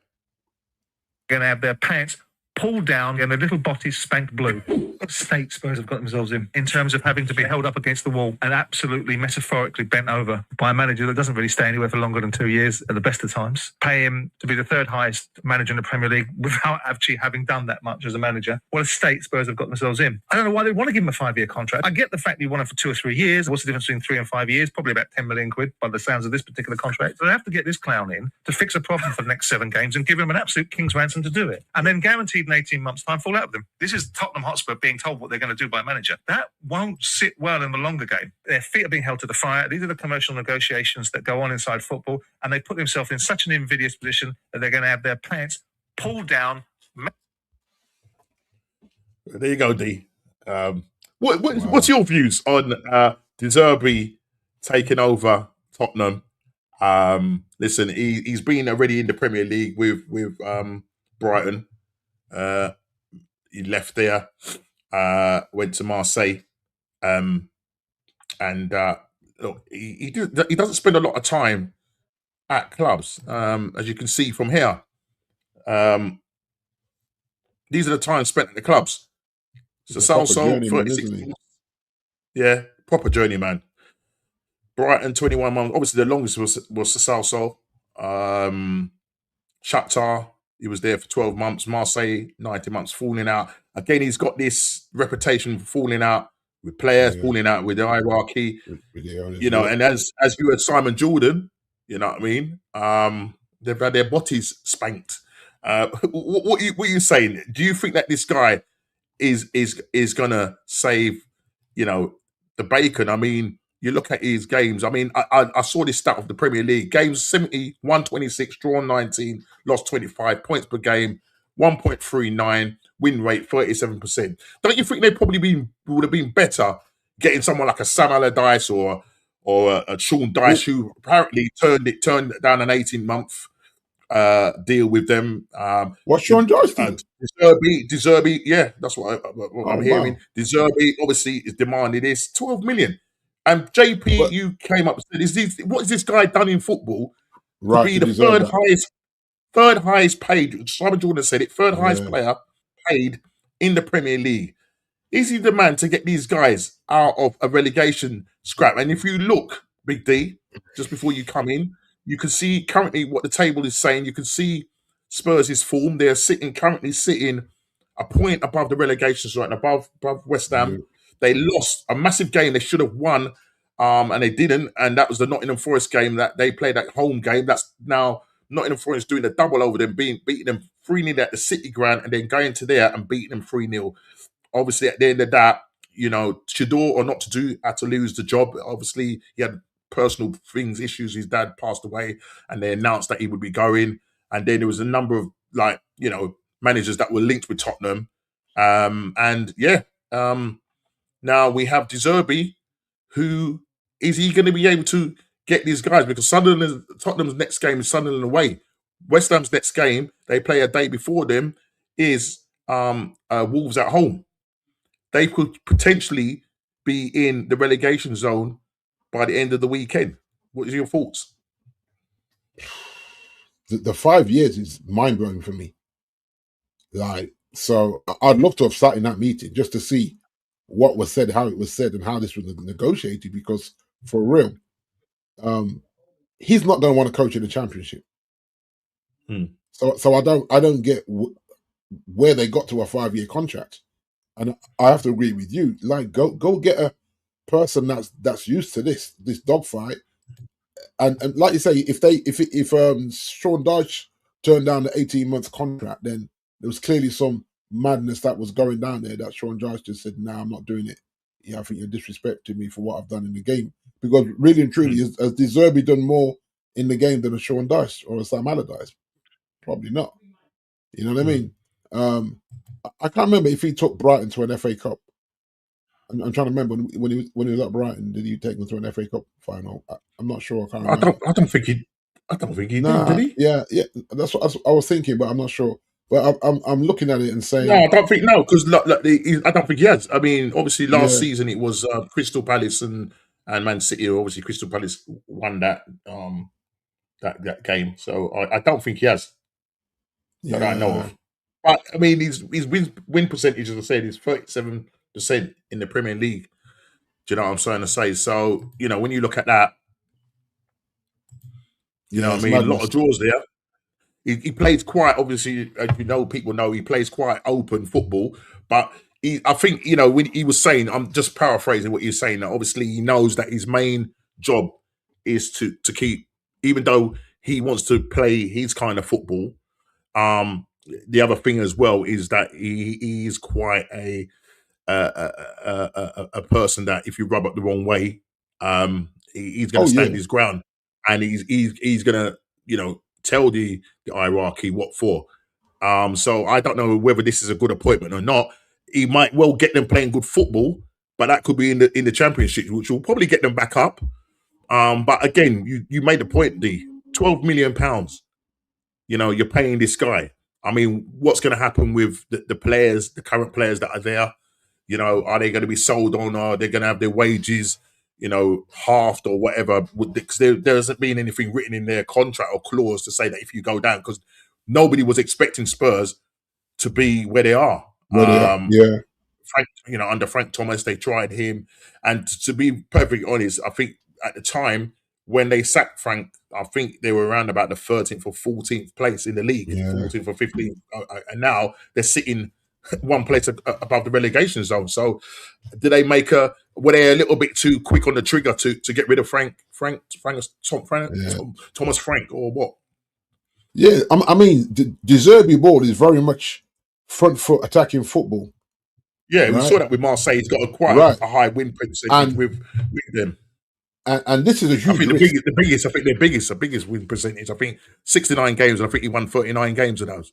Going to have their pants pulled down and their little bodies spanked blue. What state Spurs have got themselves in terms of having to be held up against the wall and absolutely metaphorically bent over by a manager that doesn't really stay anywhere for longer than 2 years at the best of times. Pay him to be the third highest manager in the Premier League without actually having done that much as a manager. What a state Spurs have got themselves in. I don't know why they want to give him a 5-year contract. I get the fact that you want him for 2 or 3 years. What's the difference between 3 and 5 years? Probably about 10 million quid by the sounds of this particular contract. So they have to get this clown in to fix a problem for the next 7 games and give him an absolute king's ransom to do it. And then guaranteed in 18 months' time, fall out with them. This is Tottenham Hotspur being told what they're going to do by a manager. That won't sit well in the longer game. Their feet are being held to the fire. These are the commercial negotiations that go on inside football, and they put themselves in such an invidious position that they're going to have their pants pulled down. There you go, D. What's your views on Zerbi taking over Tottenham? Listen, he's been already in the Premier League with Brighton. He left there, went to Marseille, and look, he doesn't spend a lot of time at clubs, as you can see from here. These are the times spent at the clubs. So Salso, 36 months. Yeah, proper journeyman. Brighton, 21 months. Obviously, the longest was Salso. Shakhtar, he was there for 12 months. Marseille, 90 months, falling out. Again, he's got this reputation for falling out with players, falling out with the hierarchy. You know, and as you heard Simon Jordan, you know what I mean? They've had their bodies spanked. What are you saying? Do you think that this guy is gonna save, you know, the bacon? I mean, you look at his games. I mean, I saw this stat of the Premier League. Games 70, 126, drawn 19, lost 25, points per game, 1.39, win rate 37%. Don't you think they probably would have been better getting someone like a Sam Allardyce or a Sean Dyche, who apparently turned down an 18-month deal with them. What's Sean Dyche doing? Zerbi, yeah, that's what I'm hearing. Wow. Zerbi obviously is demanding this 12 million. And JP, you came up and said, what has this guy done in football to be the third highest paid? Simon Jordan said it, third highest player paid in the Premier League. Is he the man to get these guys out of a relegation scrap? And if you look, Big D, just before you come in, you can see currently what the table is saying. You can see Spurs' form. They're currently sitting a point above the relegation zone, above West Ham. Yeah. They lost a massive game they should have won, and they didn't. And that was the Nottingham Forest game that they played, that home game. That's now Nottingham Forest doing a double over them, beating them 3-0 at the City Ground, and then going to there and beating them 3-0. Obviously, at the end of that, you know, to do or not to do, had to lose the job. Obviously, he had personal things, issues. His dad passed away, and they announced that he would be going. And then there was a number of, like, you know, managers that were linked with Tottenham. Now we have Zerbi, who is he going to be able to get these guys? Because Tottenham's next game is Sunderland away. West Ham's next game, they play a day before them, is Wolves at home. They could potentially be in the relegation zone by the end of the weekend. What is your thoughts? The 5 years is mind-blowing for me. Like, so I'd love to have sat in that meeting just to see what was said, how it was said, and how this was negotiated. Because for real, he's not going to want to coach in the Championship. So I don't get where they got to a 5-year contract. And I have to agree with you. Like, go get a person that's used to this dogfight, and like you say, if Sean Dyche turned down the 18 months contract, then there was clearly some madness that was going down there. That Sean Dyche just said, "Nah, I'm not doing it. Yeah, I think you're disrespecting me for what I've done in the game." Because really and truly, has Zerbi done more in the game than a Sean Dyche or a Sam Allardyce? Probably not. You know what I mean? I can't remember if he took Brighton to an FA Cup. I'm trying to remember when he was at Brighton. Did he take them to an FA Cup final? I'm not sure. I can't remember. I don't think he did. Did he? Yeah. That's what I was thinking, but I'm not sure. But I'm looking at it and saying, No, I don't think because I don't think he has. I mean, obviously last yeah, season it was Crystal Palace and Man City. Obviously, Crystal Palace won that game, so I don't think he has that I know yeah, of. But I mean, his win percentage, as I said, is 37% in the Premier League. Do you know what I'm trying to say? So when you look at that, yeah. what I It's mean, a lot madness. of draws there. He plays quite, obviously, as people know, he plays quite open football. But I think, when he was saying, I'm just paraphrasing what he's saying, that obviously he knows that his main job is to keep, even though he wants to play his kind of football. The other thing as well is that he is quite a person that if you rub up the wrong way, he's going Oh to stand yeah, his ground, and he's going to tell the hierarchy what for. So I don't know whether this is a good appointment or not. He might well get them playing good football, but that could be in the championship, which will probably get them back up. But again, you made the point, D. £12 million. You're paying this guy. I mean, what's going to happen with the players, the current players that are there? Are they going to be sold on? Or are they going to have their wages, halved or whatever? Because there hasn't been anything written in their contract or clause to say that if you go down, because nobody was expecting Spurs to be where they are. where they are. Yeah, Frank, under Frank Thomas, they tried him, and to be perfectly honest, I think at the time when they sacked Frank, I think they were around about the 13th or 14th place in the league, yeah, 14th or 15th, and now they're sitting one place above the relegation zone. So, did they were they a little bit too quick on the trigger to get rid of Thomas Frank, or what? yeah. I mean, the Zerbi ball is very much front foot attacking football, Yeah, we right? saw that with Marseille. He's got quite Right, a high win percentage and with them. and this is a I huge think risk. the biggest win percentage. I think 69 games, and I think he won 39 games of those.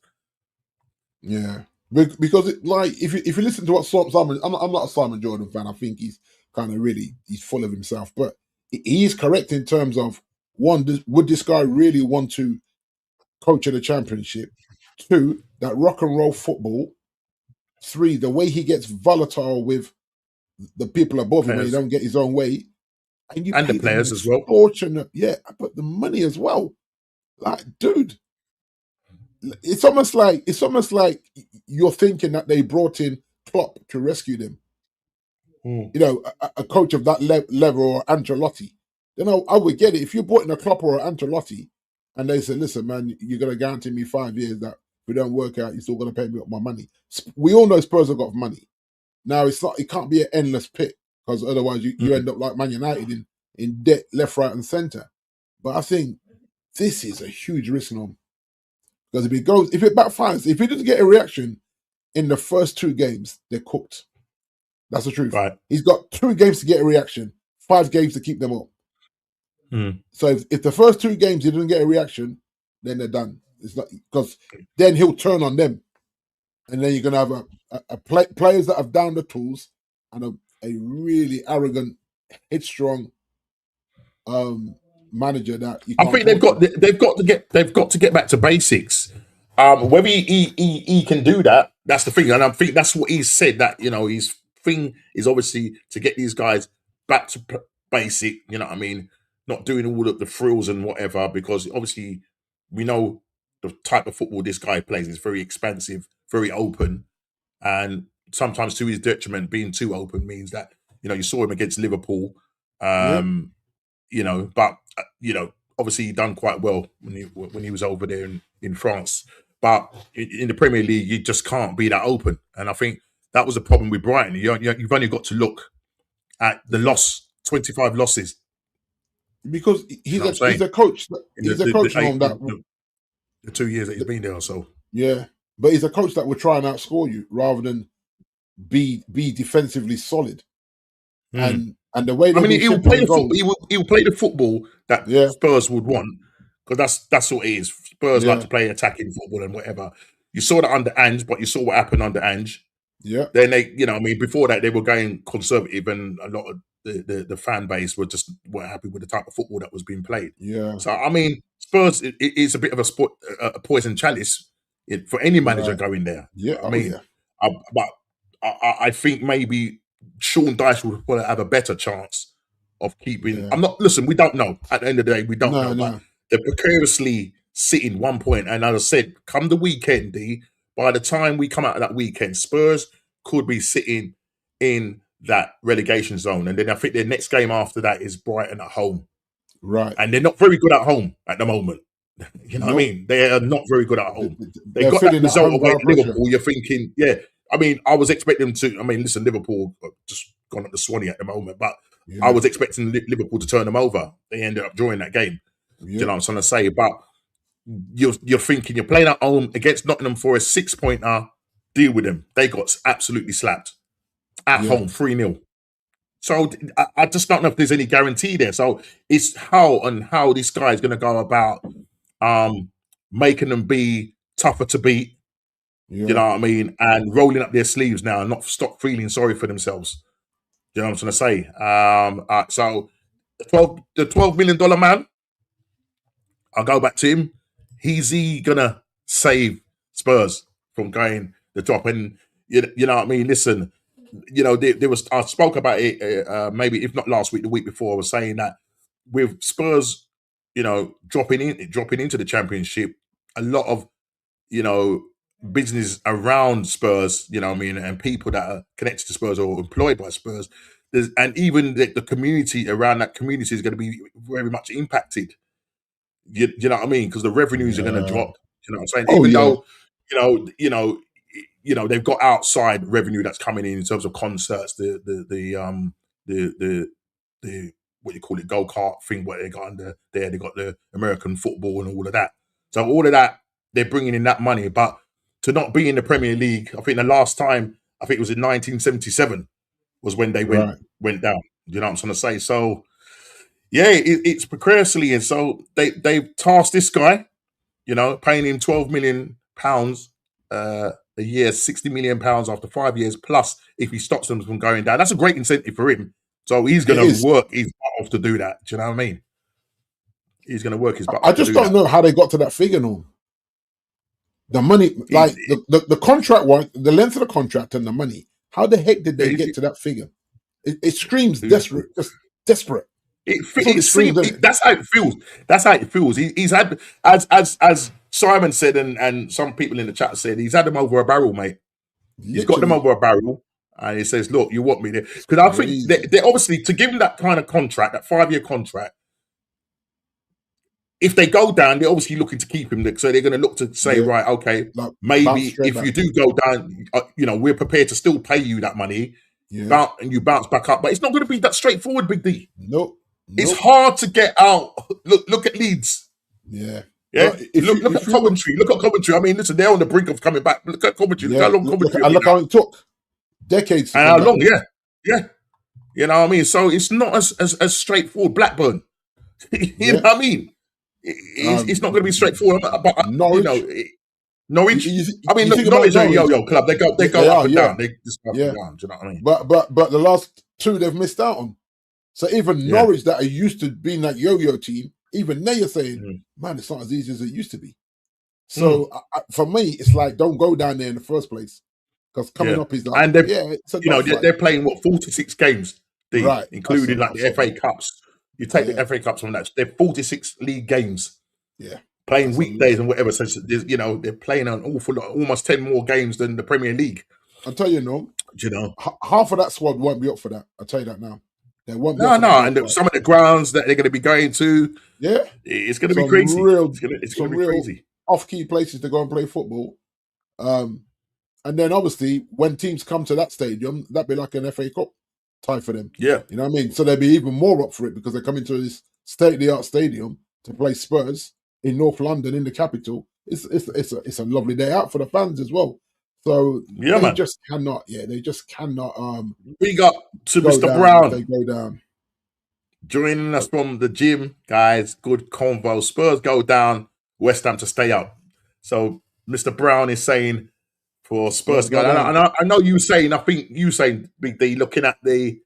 Yeah, because like if you listen to what Simon, I'm not a Simon Jordan fan. I think he's kind of really he's full of himself, but he is correct in terms of one. Would this guy really want to coach in the championship? Two, that rock and roll football. Three, the way he gets volatile with the people above him when he Players don't get his own way, and you and the pay them an players as well. extortionate, yeah, but the money as well. Like, dude, it's almost like you're thinking that they brought in Klopp to rescue them. Mm. A coach of that level or Ancelotti. I would get it if you brought in a Klopp or an Ancelotti, and they said, "Listen, man, you're gonna guarantee me 5 years that if we don't work out, you're still gonna pay me up my money." We all know Spurs have got money. Now it's not. It can't be an endless pit because otherwise you Mm. end up like Man United in debt left, right, and centre. But I think this is a huge risk now because if it backfires, if he doesn't get a reaction in the first 2 games, they're cooked. That's the truth. Right. He's got 2 games to get a reaction, 5 games to keep them up. Mm. So if the first 2 games he doesn't get a reaction, then they're done. It's not because then he'll turn on them, and then you're gonna have players that have down the tools and a really arrogant, headstrong manager that you I can't think talk to. they've got to get back to basics. Whether he can do that, that's the thing, and I think that's what he said. That his thing is obviously to get these guys back to basic. You know what I mean? Not doing all of the frills and whatever, because obviously we know the type of football this guy plays is very expansive, very open, and sometimes to his detriment, being too open means that you saw him against Liverpool. Yeah, But obviously he done quite well when he was over there in France. But in the Premier League, you just can't be that open. And I think That was a problem with Brighton. You've only got to look at the 25 losses. Because You know what I'm he's saying? a coach. In He's a coach the, on that. the 2 years that he's been there or so. Yeah, but he's a coach that will try and outscore you rather than be defensively solid. And the way they he'll play the football. He'll play the football that Spurs would want, because that's what it is. Spurs like to play attacking football and whatever. You saw that under Ange, but you saw what happened under Ange. Yeah. Then before that they were going conservative, and a lot of the fan base weren't happy with the type of football that was being played. Yeah. So Spurs is a bit of a poison chalice for any manager going there. Yeah. But I think maybe Sean Dyche would probably have a better chance of keeping. Listen, we don't know. At the end of the day, we don't know. But they're precariously sitting 1 point. And as I said, come the weekend, by the time we come out of that weekend, Spurs could be sitting in that relegation zone. And then I think their next game after that is Brighton at home. Right. And they're not very good at home at the moment. You know what I mean? They are not very good at home. They got that result away at Liverpool. You're thinking, I was expecting them to. Listen, Liverpool just gone up to Swanee at the moment, but I was expecting Liverpool to turn them over. They ended up drawing that game. You know what I'm trying to say? But you're thinking you're playing at home against Nottingham Forest, 6-pointer. Deal with them. They got absolutely slapped at home, 3-0. So I just don't know if there's any guarantee there. So it's how this guy is going to go about making them be tougher to beat. You know what I mean? And rolling up their sleeves now and not stop feeling sorry for themselves. You know what I'm trying to say? So the $12 million man, I'll go back to him. He's gonna save Spurs from going the top. And you know what I mean? Listen, there was, I spoke about it maybe if not last week, the week before. I was saying that with Spurs, dropping into the Championship, a lot of business around Spurs, and people that are connected to Spurs or employed by Spurs, and even the community around that community is going to be very much impacted. You know what I mean? Because the revenues are going to drop. You know what I'm saying? Even though they've got outside revenue that's coming in terms of concerts, the what you call it, go-kart thing, what they got under there. They got the American football and all of that. So all of that, they're bringing in that money, but to not be in the Premier League, I think the last time, I think it was in 1977, was when they went down. You know what I'm trying to say? So, it's precariously, and so they've tasked this guy, paying him £12 million a year, £60 million after 5 years, plus if he stops them from going down. That's a great incentive for him. So he's going to work his butt off to do that. Do you know what I mean? He's going to work his butt off. I just don't know how they got to that figure, no. The money, like the contract one, the length of the contract and the money. How the heck did they get to that figure? It screams desperate, just desperate. That's how it feels. That's how it feels. He's had, as Simon said, and some people in the chat said, he's had them over a barrel, mate. He's got them over a barrel, and he says, "Look, you want me there?" Because I think they're obviously, to give him that kind of contract, that 5-year contract. If they go down, they're obviously looking to keep him. So they're going to look to say, right, okay, maybe if you do go down, we're prepared to still pay you that money, and you bounce back up. But it's not going to be that straightforward, Big D. Nope. It's hard to get out. Look at Leeds. Yeah. Look at Coventry. Look at Coventry. I mean, listen, they're on the brink of coming back. Look at Coventry. Look how long Coventry. Look how it took decades. And how long? Yeah. You know what I mean? So it's not as straightforward. Blackburn. You know what I mean? It's not going to be straightforward. But Norwich. Norwich. Norwich are a yo-yo club. They go up and down. They just up and down. Do you know what I mean? But the last two they've missed out on. So even Norwich, that are used to being that yo-yo team, even they are saying, man, it's not as easy as it used to be. So for me, it's like, don't go down there in the first place, because coming up is like, and they're playing 46 games, including like the FA Cups. You take the FA Cups from that, they're 46 league games. Yeah, playing weekdays and whatever. So they're playing an awful lot, almost 10 more games than the Premier League. I'll tell you, half of that squad won't be up for that. I'll tell you that now. They won't be and some of the grounds that they're going to be going to, it's going to be crazy. It's going to be crazy. Off-key places to go and play football. And then obviously when teams come to that stadium, that'd be like an FA Cup tie for them. Yeah. You know what I mean? So they'd be even more up for it because they're coming to this state-of-the-art stadium to play Spurs in North London, in the capital. It's a lovely day out for the fans as well. So Yeah, they man. just cannot, they just cannot Big up to go Mr. down Brown. if they go down. Joining us from the gym, guys. Good convo. Spurs go down, West Ham to stay up. So Mr. Brown is saying for Spurs to go down. And I know you saying, I think you saying, Big D, looking at the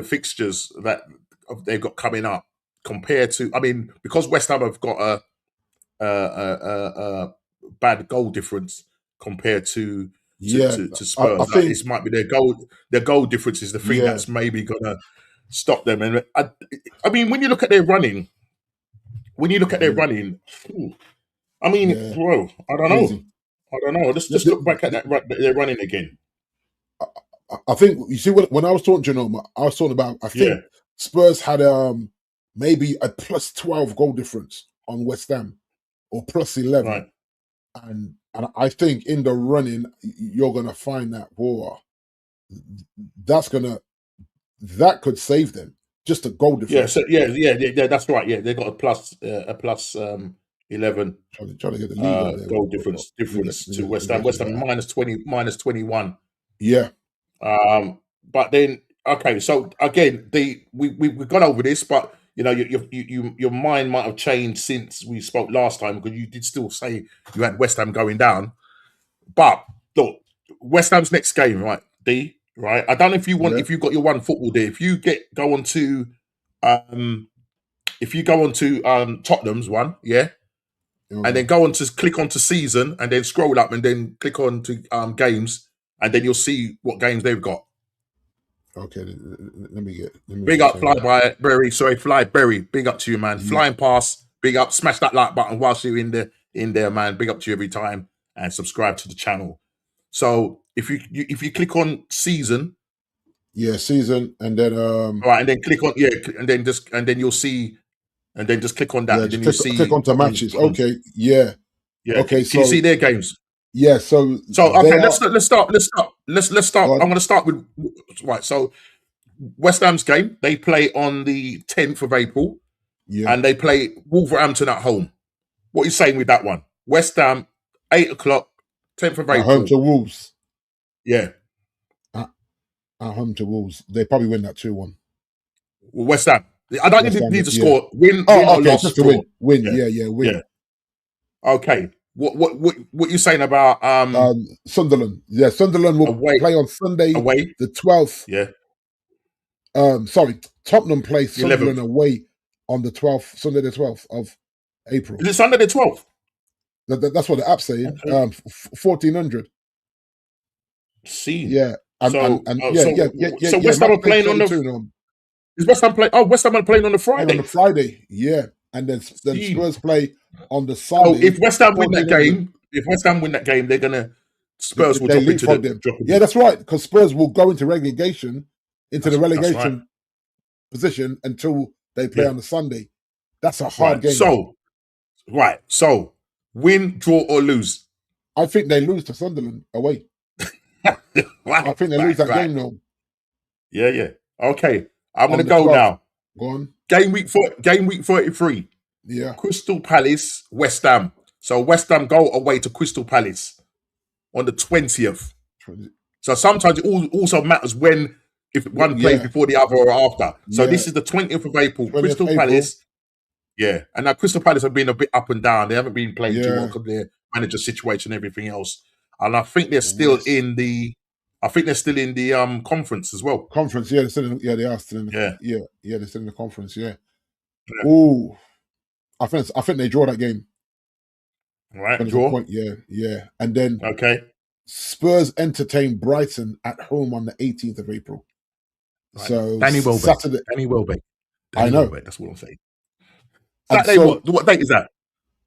fixtures that they've got coming up compared to, I mean, because West Ham have got a bad goal difference compared to Spurs. I think this might be their goal difference is the thing that's maybe gonna stop them. And I mean, when you look at their running, I mean, bro, I don't know. Let's just look back at their running again. I think you see when I was talking to Genoma, I was talking about I think Spurs had maybe a plus 12 goal difference on West Ham or plus 11. Right. And I think in the running you're gonna find that that could save them. Just a goal difference. Yeah, that's right. Yeah, they got a plus 11 trying to get the lead there. Goal difference to West Ham. West Ham minus 20, minus 21. Yeah. But then okay, so again, we've gone over this, but you know, your mind might have changed since we spoke last time because you did still say you had West Ham going down. But look, West Ham's next game, right? D, right? I don't know if you want if you've got your one football there. If you go on to Tottenham's one, and then go on to click onto season and then scroll up and then click on to games and then you'll see what games they've got. Okay, let me big up Flyberry. Big up to you, man. Yeah. Flying past, big up. Smash that like button whilst you're in there, man. Big up to you every time and subscribe to the channel. So if you click on season, season, and then right, and then click on and then you'll see, and then just click on that, and then you see click onto matches. Okay, yeah. Okay, so you see their games. Yeah, so okay, let's start. I'm going to start with right. So West Ham's game, they play on the 10th of April, and they play Wolverhampton at home. What are you saying with that one? West Ham, 8 o'clock, 10th of April. At home to Wolves. Yeah. At home to Wolves. They probably win that 2-1. West Ham. I don't need to score. Win or loss. Just to win. Yeah, win. Yeah. Okay. What you saying about Sunderland? Yeah, Sunderland will play on Sunday, the 12th. Yeah. Tottenham play Sunderland away on the 12th, Sunday the 12th of April. Is it Sunday the 12th? That's what the app's saying. 1400. See. Yeah. So West Ham are playing on the. Is West Ham playing? Oh, West Ham are playing on the Friday. On the Friday, yeah. And then Spurs play on the Sunday. Oh, if West Ham win that game, they're gonna Spurs will drop into them. Yeah, that's right. Because Spurs will go into relegation, the relegation position until they play on the Sunday. That's a hard game. So win, draw, or lose. I think they lose to Sunderland away. I think they lose that game though. Yeah. Okay, I'm gonna go now. Go on. Game week 33. Yeah. Crystal Palace, West Ham. So West Ham go away to Crystal Palace on the 20th. So sometimes it also matters if one plays before the other or after. So this is the 20th of April. Crystal Palace. Yeah. And now Crystal Palace have been a bit up and down. They haven't been playing too well because of their manager situation and everything else. And I think they're still in the conference as well. Conference, they are still in they're still in the conference, yeah. Ooh. I think they draw that game. Right, draw. Yeah. And then Spurs entertain Brighton at home on the 18th of April. Right. So Saturday. Danny Welbeck. I know. That's what I'm saying. Saturday, what date is that?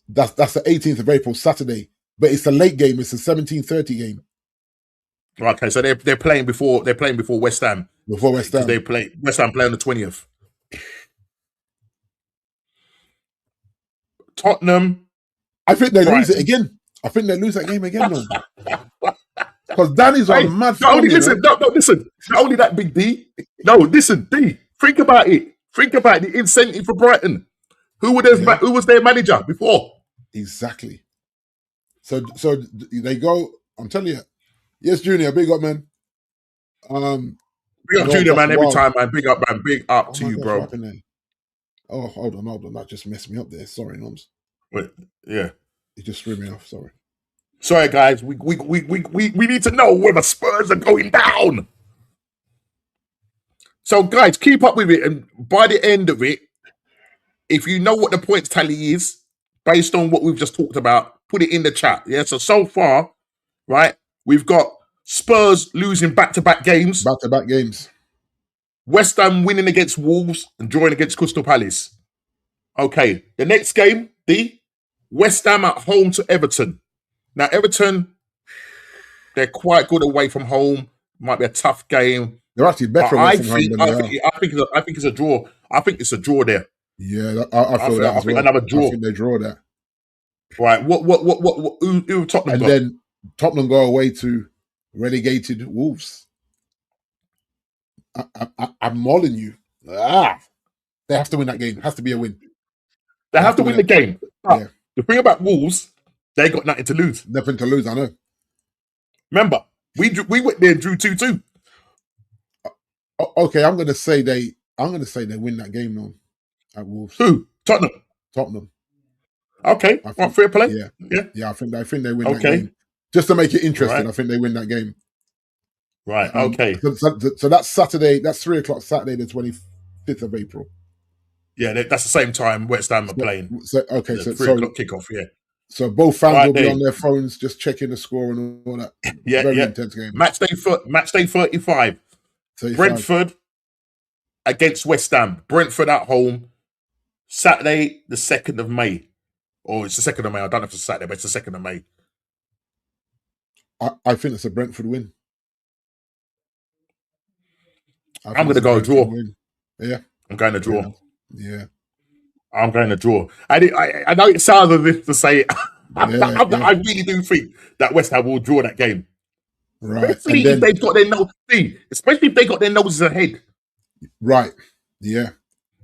That's the 18th of April, Saturday. But it's a late game. It's a 17:30 game. Okay, so they're playing before West Ham. Before West Ham, West Ham play on the 20th. Tottenham. I think they lose it again. I think they lose that game again, though. Because Danny's Hey, on mad not form, only you know. listen, no, listen. Not only that, Big D. No, listen, D. Think about it. Think about the incentive for Brighton. Who Yeah, was their manager before? exactly. So they go. I'm telling you. Yes, Junior, big up, man. Big up North, Junior, that's man. Every wild. time, man. Big up, man. Big up Oh to my you, gosh, what bro. happened there? Oh, hold on. That just messed me up there. Sorry, Noms. Wait, yeah. It just threw me off. Sorry. Sorry, guys. We need to know whether Spurs are going down. So, guys, keep up with it. And by the end of it, if you know what the points tally is, based on what we've just talked about, put it in the chat. Yeah. So far, right, we've got Spurs losing back-to-back games, Back-to-back games. West Ham winning against Wolves and drawing against Crystal Palace. Okay. The next game, D, West Ham at home to Everton. Now, Everton, they're quite good away from home. Might be a tough game. They're actually But better away from home than they are. I think it's a draw. I think it's a draw there. Yeah, I feel that I as think well. another I draw. think they draw that. Right. Who have Tottenham And got? then Tottenham go away to relegated Wolves. I'm mauling you. They have to win that game. Has to be a win. They have to win the game. But Yeah. the thing about Wolves, they got nothing to lose. Nothing to lose, I know. Remember, we went there and drew 2-2. Okay, I'm gonna say they win that game now at Wolves. Who? Tottenham. Okay. I think, Well, fair play. Yeah. I think they win that Okay. game. Just to make it interesting, Right. I think they win that game. Right. Okay. So that's Saturday. That's 3:00 Saturday, the 25th of April. Yeah, that's the same time West Ham are playing. So okay, The so 3:00 kickoff. Yeah. so both fans Right will be there. on their phones, just checking the score and all that. Yeah. Very Yeah. intense game. Match day 35. 35. Brentford against West Ham. Brentford at home. Saturday, the 2nd of May. Or it's the 2nd of May. I don't know if it's Saturday, but it's the 2nd of May. I think it's a Brentford win. I'm going to go draw. Win. Yeah. I'm going to draw. Yeah. I'm going to draw. I know it sounds as if to say it. I really do think that West Ham will draw that game. Right. Especially if they've got their nose. Especially if they got their noses ahead. Right. Yeah.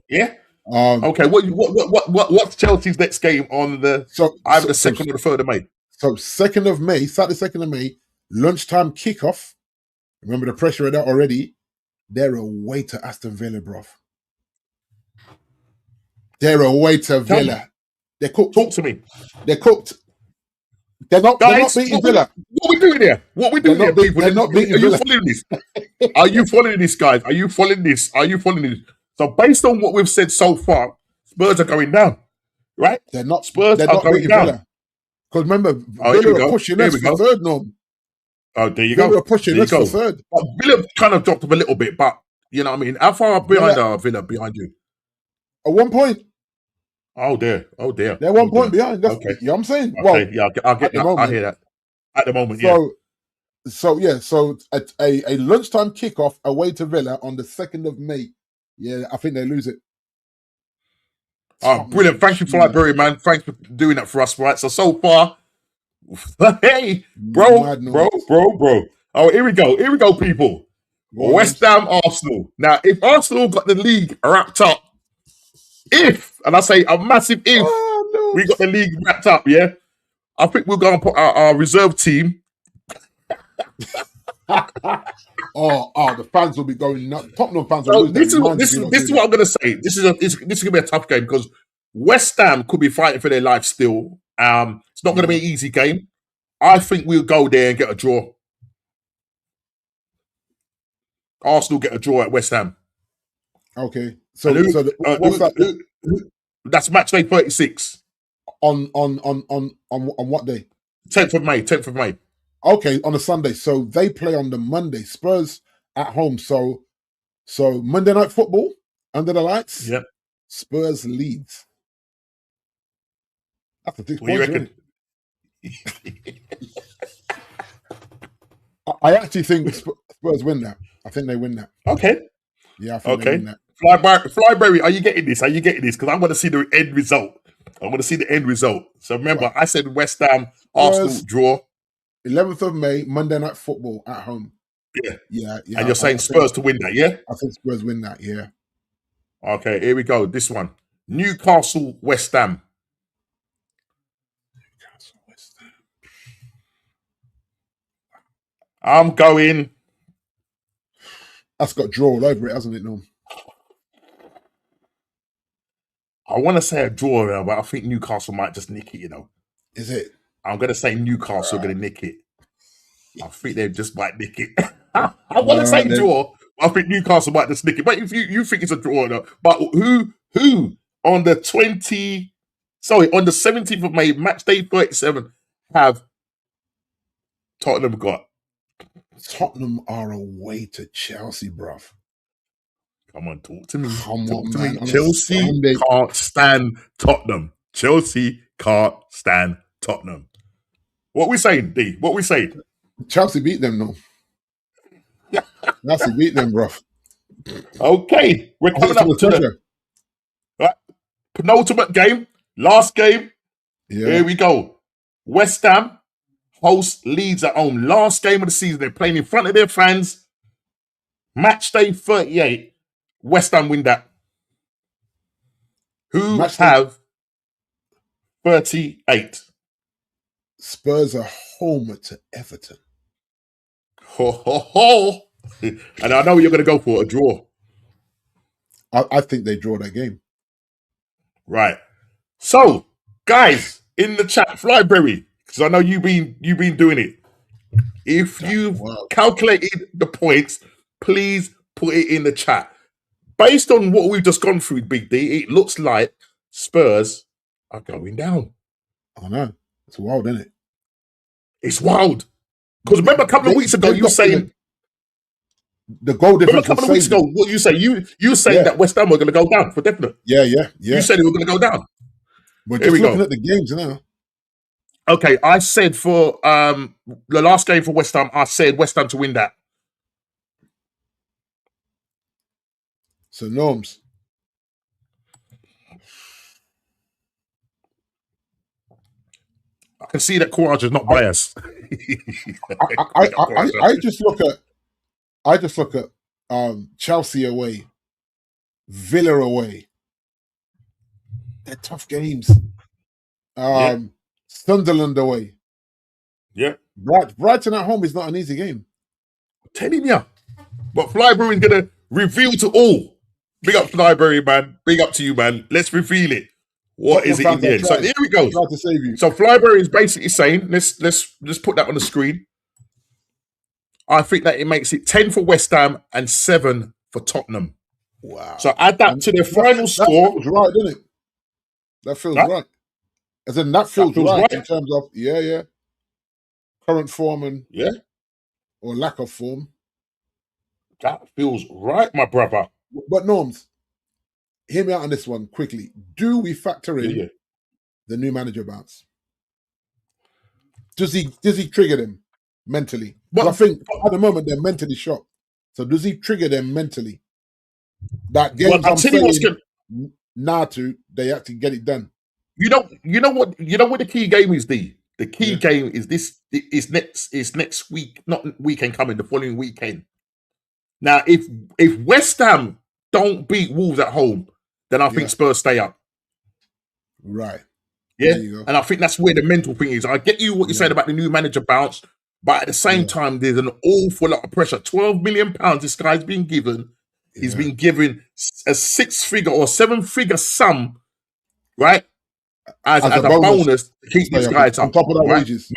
Yeah. Okay. What's Chelsea's next game on the either the 2nd or the 3rd of May? So 2nd of May, Saturday 2nd of May, lunchtime kickoff. Remember the pressure of that already. They're away to Aston Villa, bruv. They're away to Villa. They're cooked. Talk to me. They're cooked. They're not beating Villa. What we doing here? What we doing here, people? They're not beating Are you Villa. following this? Are you following this, guys? Are you following this? Are you following this? So based on what we've said so far, Spurs are going down, right? They're not. Spurs they're are not going beating down. Villa. Because remember, Oh, here we Villa go. are pushing Here us we for go. third, Norm. Oh, there you Villa go. are pushing There you us for go. third. But Villa kind of dropped up a little bit, but you know what I mean? How far behind are Villa behind you? At 1 point. Oh dear. Oh dear. They're 1 point behind. That's, Okay. You know what I'm saying? Okay. Well, Yeah, I'll get at the that. moment. I hear that. At the moment, yeah. So a lunchtime kickoff away to Villa on the 2nd of May. Yeah, I think they lose it. Oh, brilliant. Thank you, Flyberry, man. Thanks for doing that for us, right? So far, hey, bro. Oh, here we go, people. West Ham, Arsenal. Now, if Arsenal got the league wrapped up, and I say a massive if, we got the league wrapped up, yeah, I think we're going to put our reserve team. The fans will be going nuts. Tottenham fans will So lose this their minds. is what I'm going to say. This is going to be a tough game because West Ham could be fighting for their life still. It's not going to be an easy game. I think we'll go there and get a draw. Arsenal get a draw at West Ham. Okay. That's match day 36. On what day? 10th of May. Okay, on a Sunday. So they play on the Monday. Spurs at home. So Monday night football under the lights. Yep. Spurs leads. That's a 6 What do you points. reckon? I actually think Spurs win that. I think they win that. Okay. Yeah, I think they win that. Flyberry, are you getting this? Because I want to see the end result. So remember, I said West Ham, Arsenal draw. 11th of May, Monday Night Football at home. Yeah. Yeah. And you're saying Spurs to win that, yeah? I think Spurs win that, yeah. Okay, here we go. This one. Newcastle, West Ham. I'm going. That's got draw all over it, hasn't it, Norm? I want to say a draw, but I think Newcastle might just nick it, Is it? I'm going to say Newcastle are going to nick it. I think they just might nick it. I want to say draw. I think Newcastle might just nick it. But if you think it's a draw, but who on the 17th of May, match day 37, have Tottenham got? Tottenham are away to Chelsea, bruv. Come on, talk to me. Come talk on, to man. me. Chelsea can't stand Tottenham. Chelsea can't stand Tottenham. What we saying, D? What we saying? Chelsea beat them, no. Chelsea beat them, bruv. Okay, we're coming up to the penultimate game, last game. Yeah. Here we go. West Ham host Leeds at home. Last game of the season. They're playing in front of their fans. Match day 38. West Ham win that. Who have 38? Spurs are home to Everton. Ho, ho, ho. And I know you're going to go for a draw. I think they draw that game. Right. So, guys, in the chat, Flyberry, because I know you've been doing it. If you've calculated the points, please put it in the chat. Based on what we've just gone through, Big D, it looks like Spurs are going down. I know. It's wild, isn't it? It's wild. Because remember a couple of weeks ago, you were saying... The goal difference. Remember a couple of weeks ago, what you say? You were saying that West Ham were going to go down for definite. Yeah. You said they were going to go down. We're just looking at the games now. Okay, I said for the last game for West Ham, I said West Ham to win that. So, Norms. I can see that Courage is not biased. I just look at Chelsea away, Villa away. They're tough games. Sunderland away. Yeah. Brighton at home is not an easy game. I'm telling you. But Flybury is going to reveal to all. Big up Flybury, man. Big up to you, man. Let's reveal it. What is it in the end? So here we go. To save you. So Flybury is basically saying, let's put that on the screen. I think that it makes it 10 for West Ham and 7 for Tottenham. Wow. So add that to the final score. That feels right, doesn't it? That feels right. As in, that feels right in terms of, current form and or lack of form. That feels right, my brother. But Norms, hear me out on this one quickly. Do we factor in the new manager bounce? Does he trigger them mentally? But I think at the moment they're mentally shocked. So does he trigger them mentally? That games I'm saying they actually get it done. You know what the key game is, D? The key game is this is next week, not weekend coming, the following weekend. Now, if West Ham don't beat Wolves at home, then I think Spurs stay up. Right. Yeah. And I think that's where the mental thing is. I get you what you're saying about the new manager bounce, but at the same time, there's an awful lot of pressure. £12 million this guy's been given. Yeah. He's been given a 6-figure or 7-figure sum, right? As a bonus to keep these guys up. On top of that wages.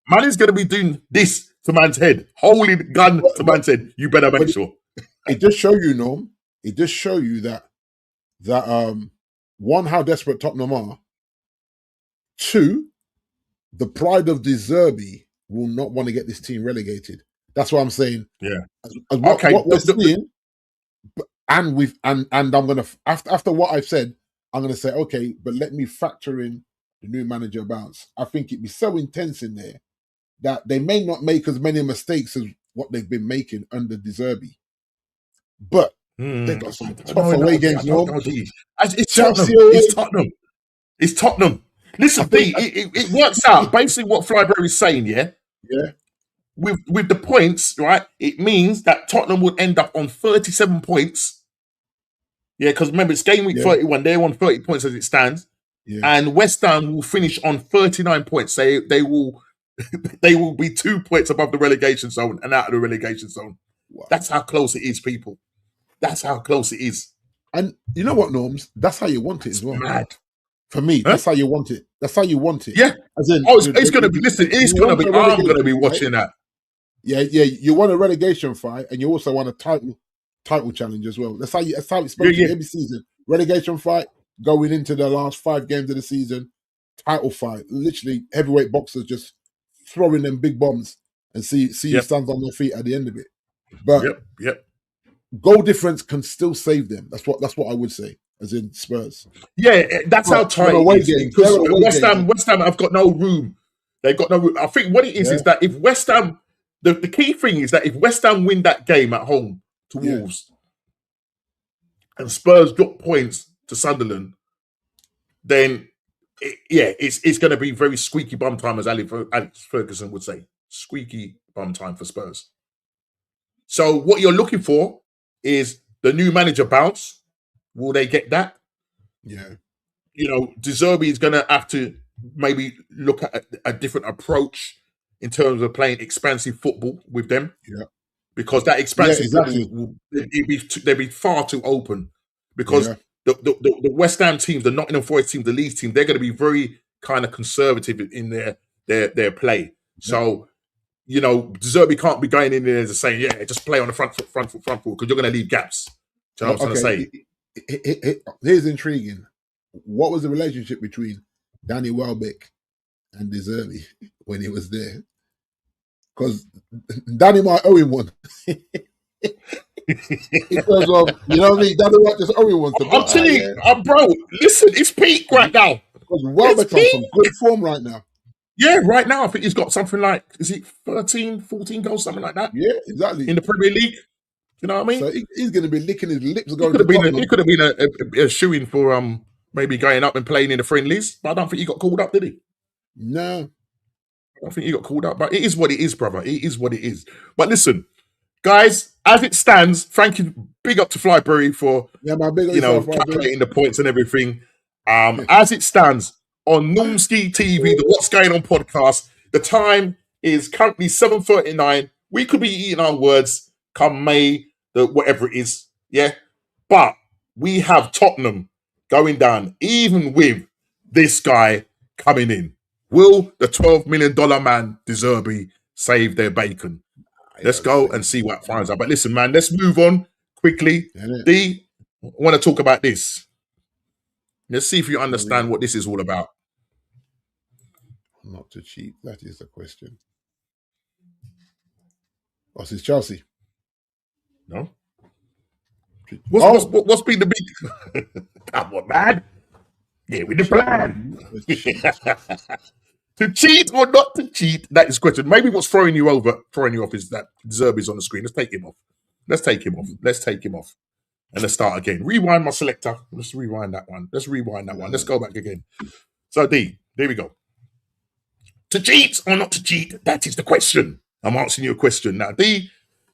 Man is going to be doing this to man's head. Holding the gun to man's head. You better make sure. It just show you, Norm. It just show you that one, how desperate Tottenham are. 2, the pride of the Zerbi will not want to get this team relegated. That's what I'm saying. Yeah. What we're seeing, and I'm gonna after what I've said, I'm gonna say, okay, but let me factor in the new manager bounce. I think it'd be so intense in there that they may not make as many mistakes as what they've been making under De Zerbi. But they've got some tough away games. It's Tottenham. It's Tottenham. Listen, it works out. Basically, what Flybury is saying, Yeah. With the points, right? It means that Tottenham would end up on 37 points. Yeah, because remember it's game week Yeah. 31. They're on 30 points as it stands, Yeah. and West Ham will finish on 39 points. They will they will be 2 points above the relegation zone and out of the relegation zone. Wow. That's how close it is, people. That's how close it is. And you know what, Norms? That's how you want it as well. Mad. For me, Huh? that's how you want it. That's how you want it. Yeah. As in, Oh, it's going to be. Listen, it's you going to want be. a I'm going to be relegation watching that. Yeah. You want a relegation fight, and you also want a title challenge as well. That's how it's supposed to be every season. Relegation fight going into the last 5 games of the season. Title fight, literally heavyweight boxers just throwing them big bombs and see who stands on their feet at the end of it. But goal difference can still save them. That's what I would say, as in Spurs. Yeah, that's how tight it is. Because West Ham have got no room. They've got no room. I think what it is that if West Ham, the key thing is that if West Ham win that game at home to Wolves and Spurs drop points to Sunderland, then it's going to be very squeaky bum time, as Alex Ferguson would say. Squeaky bum time for Spurs. So what you're looking for is the new manager bounce. Will they get that? Yeah. You know, Zerbi is going to have to maybe look at a different approach in terms of playing expansive football with them. Yeah. Because that expansive football, they'd be far too open. Because the West Ham teams, the Nottingham Forest teams, the Leeds team, they're going to be very kind of conservative in their play. So, you know, Zerbi can't be going in there and saying, just play on the front foot, because you're going to leave gaps. Do you know what I'm trying to say? Here's intriguing. What was the relationship between Danny Welbeck and Zerbi when he was there? Because Danny might owe him one. Because of, you know what I mean? Danny might just owe him one. I'm telling you, bro, listen, it's peak right now. Because Welbeck's on some good form right now. Yeah, right now, I think he's got something like, is it 13, 14 goals, something like that? Yeah, exactly. In the Premier League. You know what I mean? So he's going to be licking his lips. He could have been a shoo-in for maybe going up and playing in the friendlies, but I don't think he got called up, did he? No. I don't think he got called up, but it is what it is, brother. It is what it is. But listen, guys, as it stands, thank you, big up to Flybury for calculating the points and everything. As it stands on Normski TV, the What's Going On podcast, the time is currently 7:39. We could be eating our words come May, whatever it is, but we have Tottenham going down, even with this guy coming in. Will the $12 million man, Zerbi, save their bacon? Let's go and see what finds out. But listen, man, let's move on quickly. D, I want to talk about this. Let's see if you understand what this is all about. Not to cheat, that is the question. What's his Chelsea? No. What's been the big? Come on, man. Yeah, with the plan. To cheat or not to cheat? That is the question. Maybe what's throwing you off is that Zerbi's on the screen. Let's take him off. And let's start again. Rewind my selector. Let's rewind that one. Let's go back again. So D, there we go. To cheat or not to cheat? That is the question. I'm answering you a question. Now, D,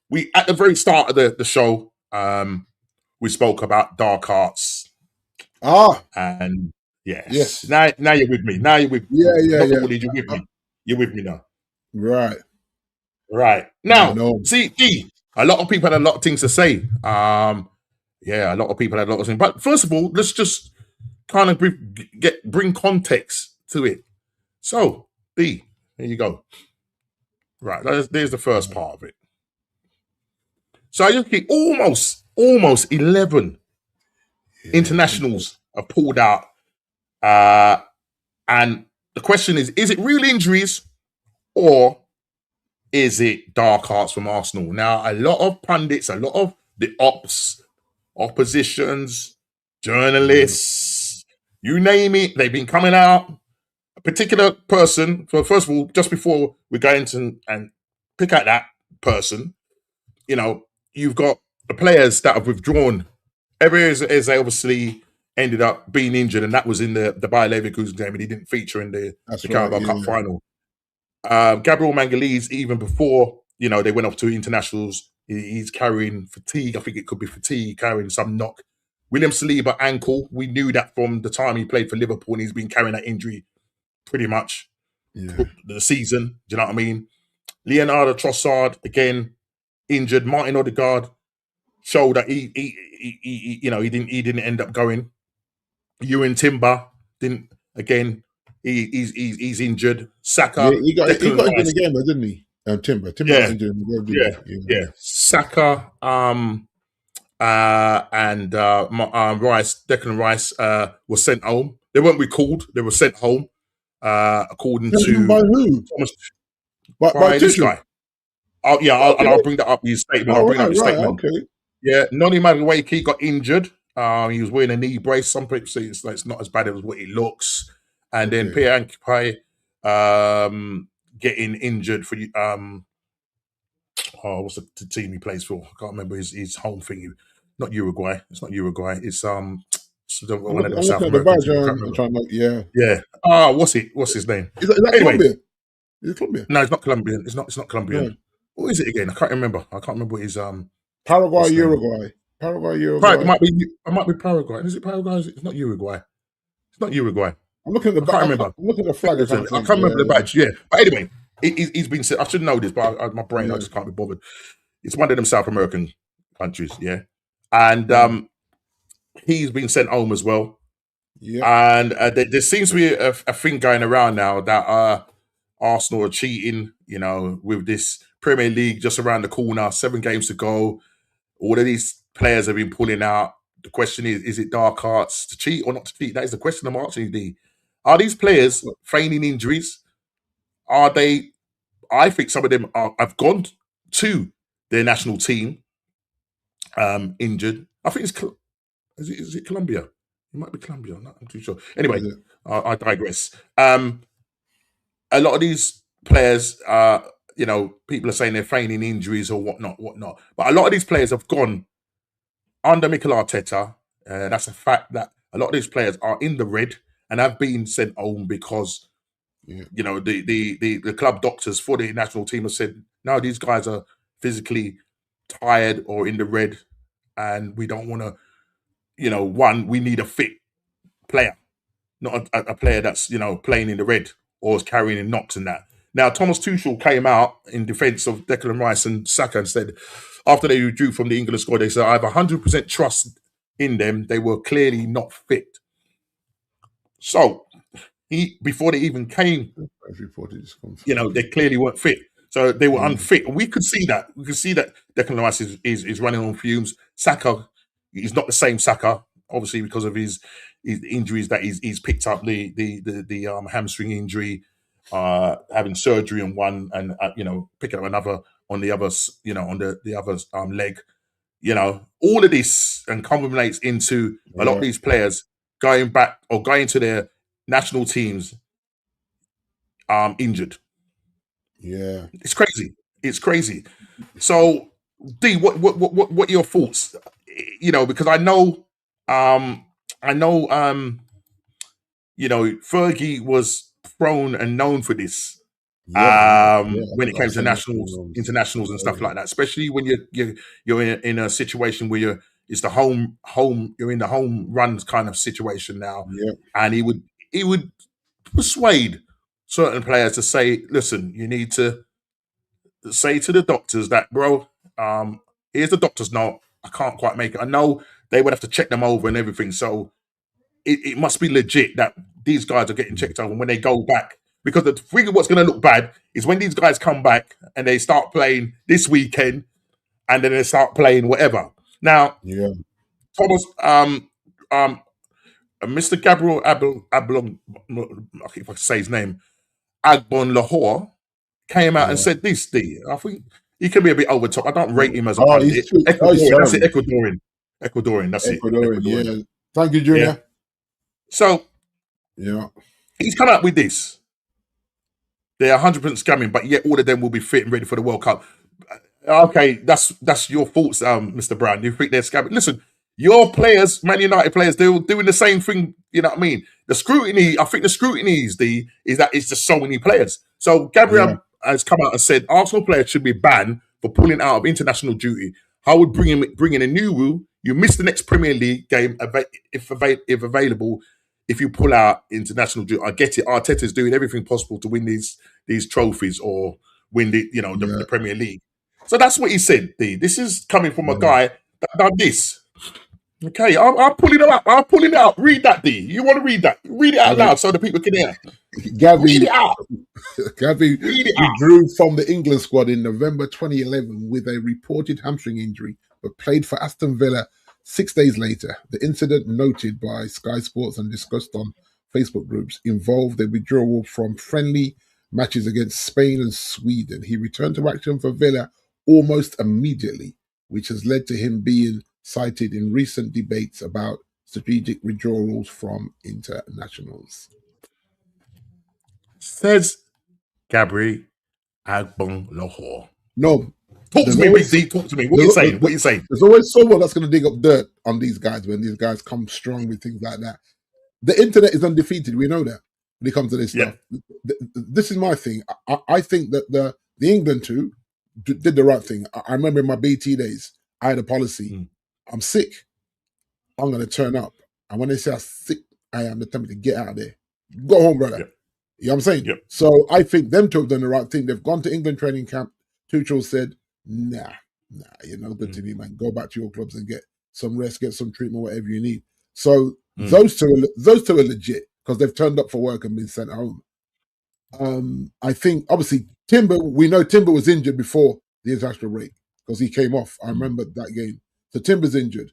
we at the very start of the show, we spoke about dark arts. And yes. Now you're with me. Yeah. You're with me. You're with me now. Right. Now, see, D, a lot of people had a lot of things to say. A lot of people had a lot of things. But first of all, let's just kind of bring context to it. So, D, there you go. Right, there's the first part of it. So I just think almost 11 internationals are pulled out. And the question is it real injuries or is it dark arts from Arsenal? Now, a lot of pundits, a lot of the oppositions, journalists, you name it, they've been coming out. A particular person, first of all, just before we go into and pick out that person, you know, you've got the players that have withdrawn. As they obviously ended up being injured, and that was in the Bayer Leverkusen game, and he didn't feature in the Carabao Cup final. Gabriel Mangalides, even before they went off to internationals, he's carrying fatigue. I think it could be fatigue, carrying some knock. William Saliba ankle. We knew that from the time he played for Liverpool, and he's been carrying that injury pretty much the season. Do you know what I mean? Leonardo Trossard again injured. Martin Odegaard showed that he didn't end up going. Ewan Timber didn't again. He's injured. Saka, he got Declan injured in Rice. the game, didn't he? Timber got injured in the game, didn't he? Yeah. Saka, and Rice, Declan Rice, was sent home. They weren't recalled; they were sent home. According to by who? Thomas, by this guy. Oh yeah, I'll bring that up in his statement. I'll bring up his statement. Okay. Yeah, Noni Madueke got injured. He was wearing a knee brace. Some people say it's not as bad as what it looks. And then Pierre Ankipai getting injured for what's the team he plays for? I can't remember his home thing. Not Uruguay. It's not Uruguay. It's one of them South American teams. Yeah. What's his name? Is that anyway, Colombia? Is it Colombia? No, it's not Colombian. It's not Colombian. No. What is it again? I can't remember. What his Paraguay, Uruguay. It might be Paraguay. Is it Paraguay? It's not Uruguay. It's not Uruguay. I'm looking at the I can't remember. I'm looking at the flag. I can't remember the badge. Yeah, but anyway, he's been said. I should know this, but my brain I just can't be bothered. It's one of them South American countries, yeah, and he's been sent home as well. Yeah, and there seems to be a thing going around now that Arsenal are cheating. With this Premier League just around the corner, 7 games to go. All of these players have been pulling out. The question is it dark arts to cheat or not to cheat? That is the question I'm asking you, D. Are these players feigning injuries? Are they? I think some of them have gone to their national team injured. I think is it Colombia? It might be Colombia. I'm not too sure. Anyway, I digress. A lot of these players, people are saying they're feigning injuries or whatnot. But a lot of these players have gone under Mikel Arteta. That's a fact that a lot of these players are in the red and have been sent home because, the club doctors for the national team have said, no, these guys are physically tired or in the red, and we don't want to, we need a fit player, not a player that's, playing in the red or is carrying knocks and that. Now, Thomas Tuchel came out in defence of Declan Rice and Saka and said, after they withdrew from the England squad, they said, I have 100% trust in them. They were clearly not fit. So, before they even came, they clearly weren't fit. So they were unfit. And we could see that. We could see that Declan Rice is running on fumes. Saka is not the same Saka, obviously, because of his injuries that he's picked up, the hamstring injury, having surgery on one and picking up another on the other, on the other leg. All of this and culminates into a lot of these players going back or going to their national teams injured. Yeah, it's crazy. So, D, what are your thoughts? Because I know Fergie was thrown and known for this. When it came to internationals and stuff like that, especially when you're in a situation where you're in the home runs kind of situation now, and he would persuade certain players to say, listen, you need to say to the doctors that, bro, here's the doctor's note. I can't quite make it. I know they would have to check them over and everything, so it must be legit that these guys are getting checked over when they go back. Because the thing of what's going to look bad is when these guys come back and they start playing this weekend and then they start playing whatever. Now, Thomas, Mr. Gabriel Ablon, if I can say his name, Agbon Lahore, came out and said this, D. I think he can be a bit over top. I don't rate him as a pundit. That's it, Ecuadorian. That's it. Ecuadorian. Yeah. Thank you, Junior. Yeah. So, he's come out with this. They're 100% scamming, but yet all of them will be fit and ready for the World Cup. Okay, that's your thoughts, Mr. Brown. You think they're scamming? Listen, your players, Man United players, they're doing the same thing. You know what I mean? I think the scrutiny is that it's just so many players. So Gabriel has come out and said Arsenal players should be banned for pulling out of international duty. How would bring in a new rule? You miss the next Premier League game if available. If you pull out international duty, I get it. Arteta's doing everything possible to win these trophies or win the Premier League. So that's what he said. D. This is coming from a guy that done this. Okay, I'll pull it up. I'll pull it out. Read that, D. You want to read that? Read it out loud so the people can hear. Read it out. Gavi withdrew from the England squad in November 2011 with a reported hamstring injury, but played for Aston Villa 6 days later. The incident, noted by Sky Sports and discussed on Facebook groups, involved a withdrawal from friendly matches against Spain and Sweden. He returned to action for Villa almost immediately, which has led to him being cited in recent debates about strategic withdrawals from internationals. Says Gabri Agbonlahor. No. Talk to me, Big D. Talk to me. What are you saying? What are you saying? There's always someone that's going to dig up dirt on these guys when these guys come strong with things like that. The internet is undefeated. We know that when it comes to this stuff. This is my thing. I think that the England too did the right thing. I remember in my BT days, I had a policy. I'm sick. I'm going to turn up. And when they say how sick I am, they tell me to get out of there. Go home, brother. You know what I'm saying? So I think them two have done the right thing. They've gone to England training camp. Tuchel said, nah, you're not good to me, man. Go back to your clubs and get some rest, get some treatment, whatever you need. So those two are legit because they've turned up for work and been sent home. I think, obviously, we know Timber was injured before the international break because he came off. I remember that game. So Timber's injured.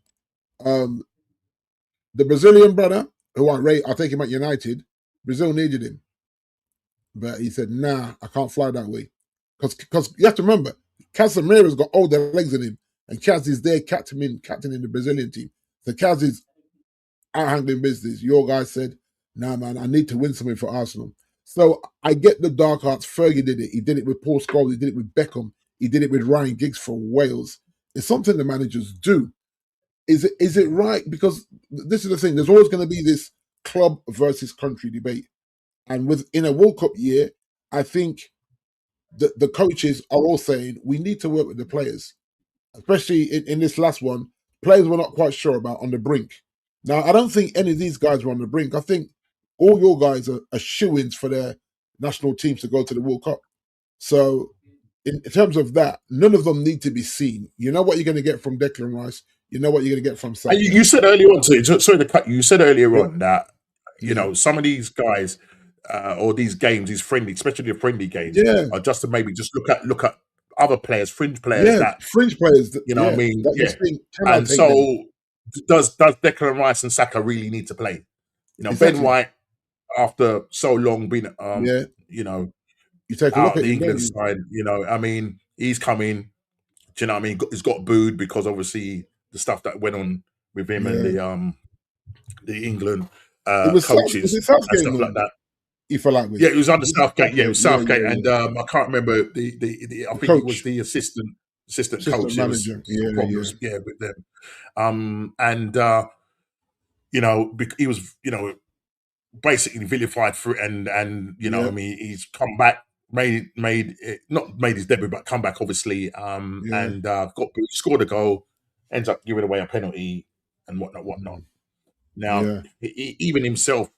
The Brazilian brother, who I take him at United, Brazil needed him. But he said, nah, I can't fly that way. Because you have to remember, Casemiro's got older legs than him. And Kaz is there captaining the Brazilian team. So Kaz is out handling business. Your guy said, nah, man, I need to win something for Arsenal. So I get the dark arts. Fergie did it. He did it with Paul Scholes. He did it with Beckham. He did it with Ryan Giggs for Wales. It's something the managers do. Is it right? Because this is the thing. There's always going to be this club versus country debate. And in a World Cup year, I think the coaches are all saying we need to work with the players, especially in this last one. Players were not quite sure about on the brink. Now, I don't think any of these guys were on the brink. I think all your guys are shoo-ins for their national teams to go to the World Cup. So in terms of that, none of them need to be seen. You know what you're going to get from Declan Rice. You know what you're going to get from Saka. You said earlier on, sorry to cut you. You said earlier on that some of these guys or these games, these friendly, especially the friendly games, are just to maybe just look at other players, fringe players. Fringe players. You know what I mean? And so, does Declan Rice and Saka really need to play? You know, exactly. Ben White, after so long being, you take a look at the England side. You know, I mean, he's coming. Do you know what I mean? He's got booed because obviously the stuff that went on with him and the England coaches and stuff like that. He fell out with. Yeah, it was under Southgate. Yeah, it was Southgate, and I can't remember the I think it was the assistant coach manager. Problems, with them. He was basically vilified for it, and I mean, he's come back, not made his debut, but come back obviously, and scored a goal, ends up giving away a penalty and whatnot. Now, even himself,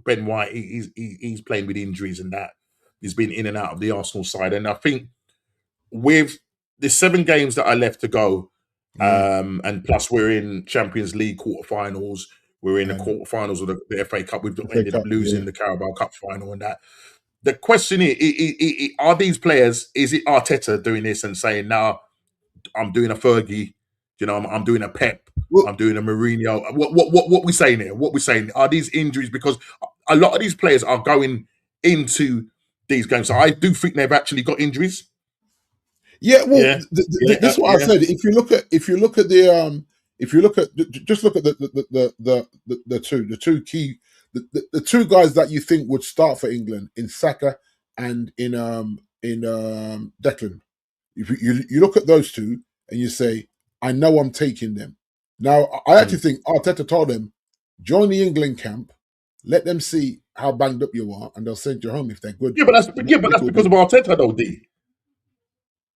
Ben White, he's playing with injuries and that. He's been in and out of the Arsenal side. And I think with the 7 games that are left to go, and plus we're in Champions League quarterfinals, we're in the quarterfinals of the FA Cup. We've ended up losing the Carabao Cup final and that. The question is, are these players, is it Arteta doing this and saying, now I'm doing a Fergie, I'm doing a Pep, I'm doing a Mourinho. What we saying here? What we saying? Are these injuries? Because a lot of these players are going into these games. So I do think they've actually got injuries. Yeah, well, this is what I said. If you look at the two guys that you think would start for England in Saka and in Declan. If you look at those two and you say, I know I'm taking them. Now, I actually think Arteta told them, join the England camp, let them see how banged up you are, and they'll send you home if they're good. Yeah, but that's because of Arteta, though, D.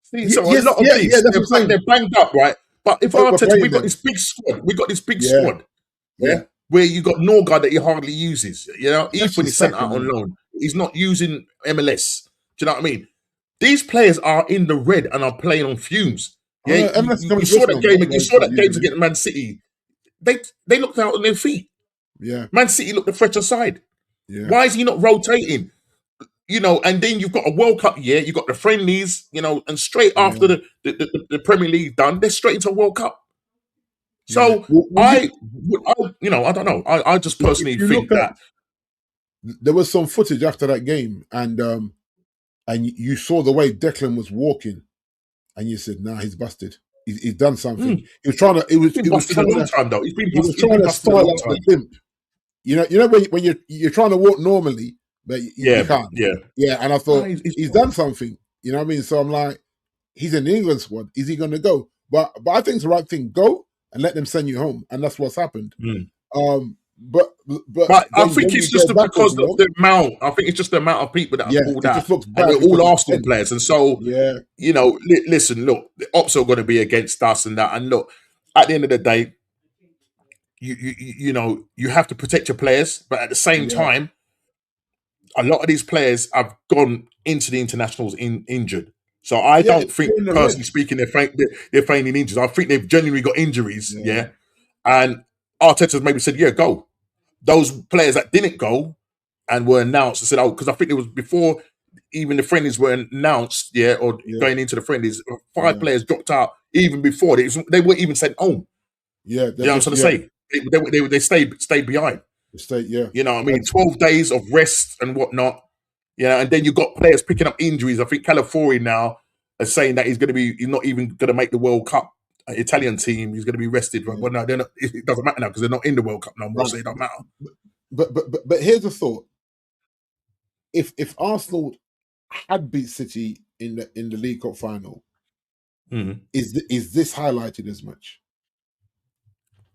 See, so a lot of this, that's what I'm saying. they're banged up, right? But if We're Arteta, playing we've got them. this big squad. We've got this big Yeah. squad, Yeah. where you got Norgard that he hardly uses. You know, That's even his he's sent out second on one. loan. He's not using MLS. Do you know what I mean? These players are in the red and are playing on fumes. Yeah, MLS you saw that game. You saw that using games him. against Man City. They looked out on their feet. Yeah. Man City looked the fresher side. Yeah. Why is he not rotating? You know, and then you've got a World Cup year, you've got the friendlies, you know, and straight after the Premier League done, they're straight into World Cup. So I don't know. I just personally think that there was some footage after that game, and you saw the way Declan was walking, and you said, "Nah, he's busted. He's done something." He was trying to. He's been busted a long time, though. He was trying to style out the limp. You know when you're trying to walk normally, but you can't. Yeah. And I thought he's done something. You know what I mean? So I'm like, he's in the England squad. Is he going to go? But I think it's the right thing. Go and let them send you home, and that's what's happened. But I think it's just because of the amount. I think it's just the amount of people that have pulled out, and they're all Arsenal players. And so, you know, listen, look, the ops are going to be against us and that. And look, at the end of the day, you know, you have to protect your players, but at the same time, a lot of these players have gone into the internationals injured. So I don't think, personally speaking, they're feigning injuries. I think they've genuinely got injuries. And Arteta's maybe said, go. Those players that didn't go and were announced and said, because I think it was before even the friendlies were announced, or going into the friendlies, 5 players dropped out even before. They weren't even sent home. Yeah. You know what I'm trying to say? They stayed behind. You know what I mean? 12 days of rest and whatnot. And then you've got players picking up injuries. I think Calafiori now is saying that he's not even going to make the World Cup. Italian team, he's going to be rested. But no, they're not, it doesn't matter now because they're not in the World Cup no more, so it doesn't matter. But here's the thought: if Arsenal had beat City in the League Cup final, is this highlighted as much?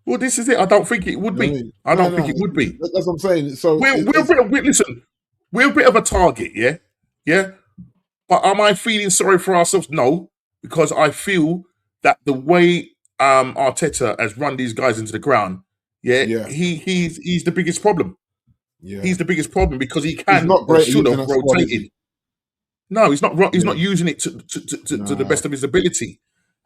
Well, this is it. I don't think it would be. I don't think it would be. That's what I'm saying. So we're a bit of a target, yeah. But am I feeling sorry for ourselves? No, because I feel that the way Arteta has run these guys into the ground, he's the biggest problem. Yeah. He's the biggest problem because he can or should have rotated. No, he's not. He's not using it to the best of his ability,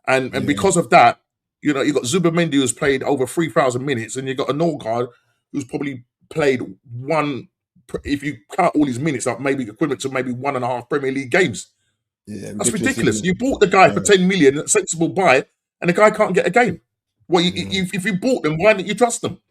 and because of that, you know, you got Zubimendi who's played over 3,000 minutes, and you got a Norgard who's probably played one. If you count all his minutes up, maybe equivalent to maybe 1.5 Premier League games. Yeah, that's ridiculous. You bought the guy for 10 million, a sensible buy, and the guy can't get a game. Well, if you bought them, why didn't you trust them?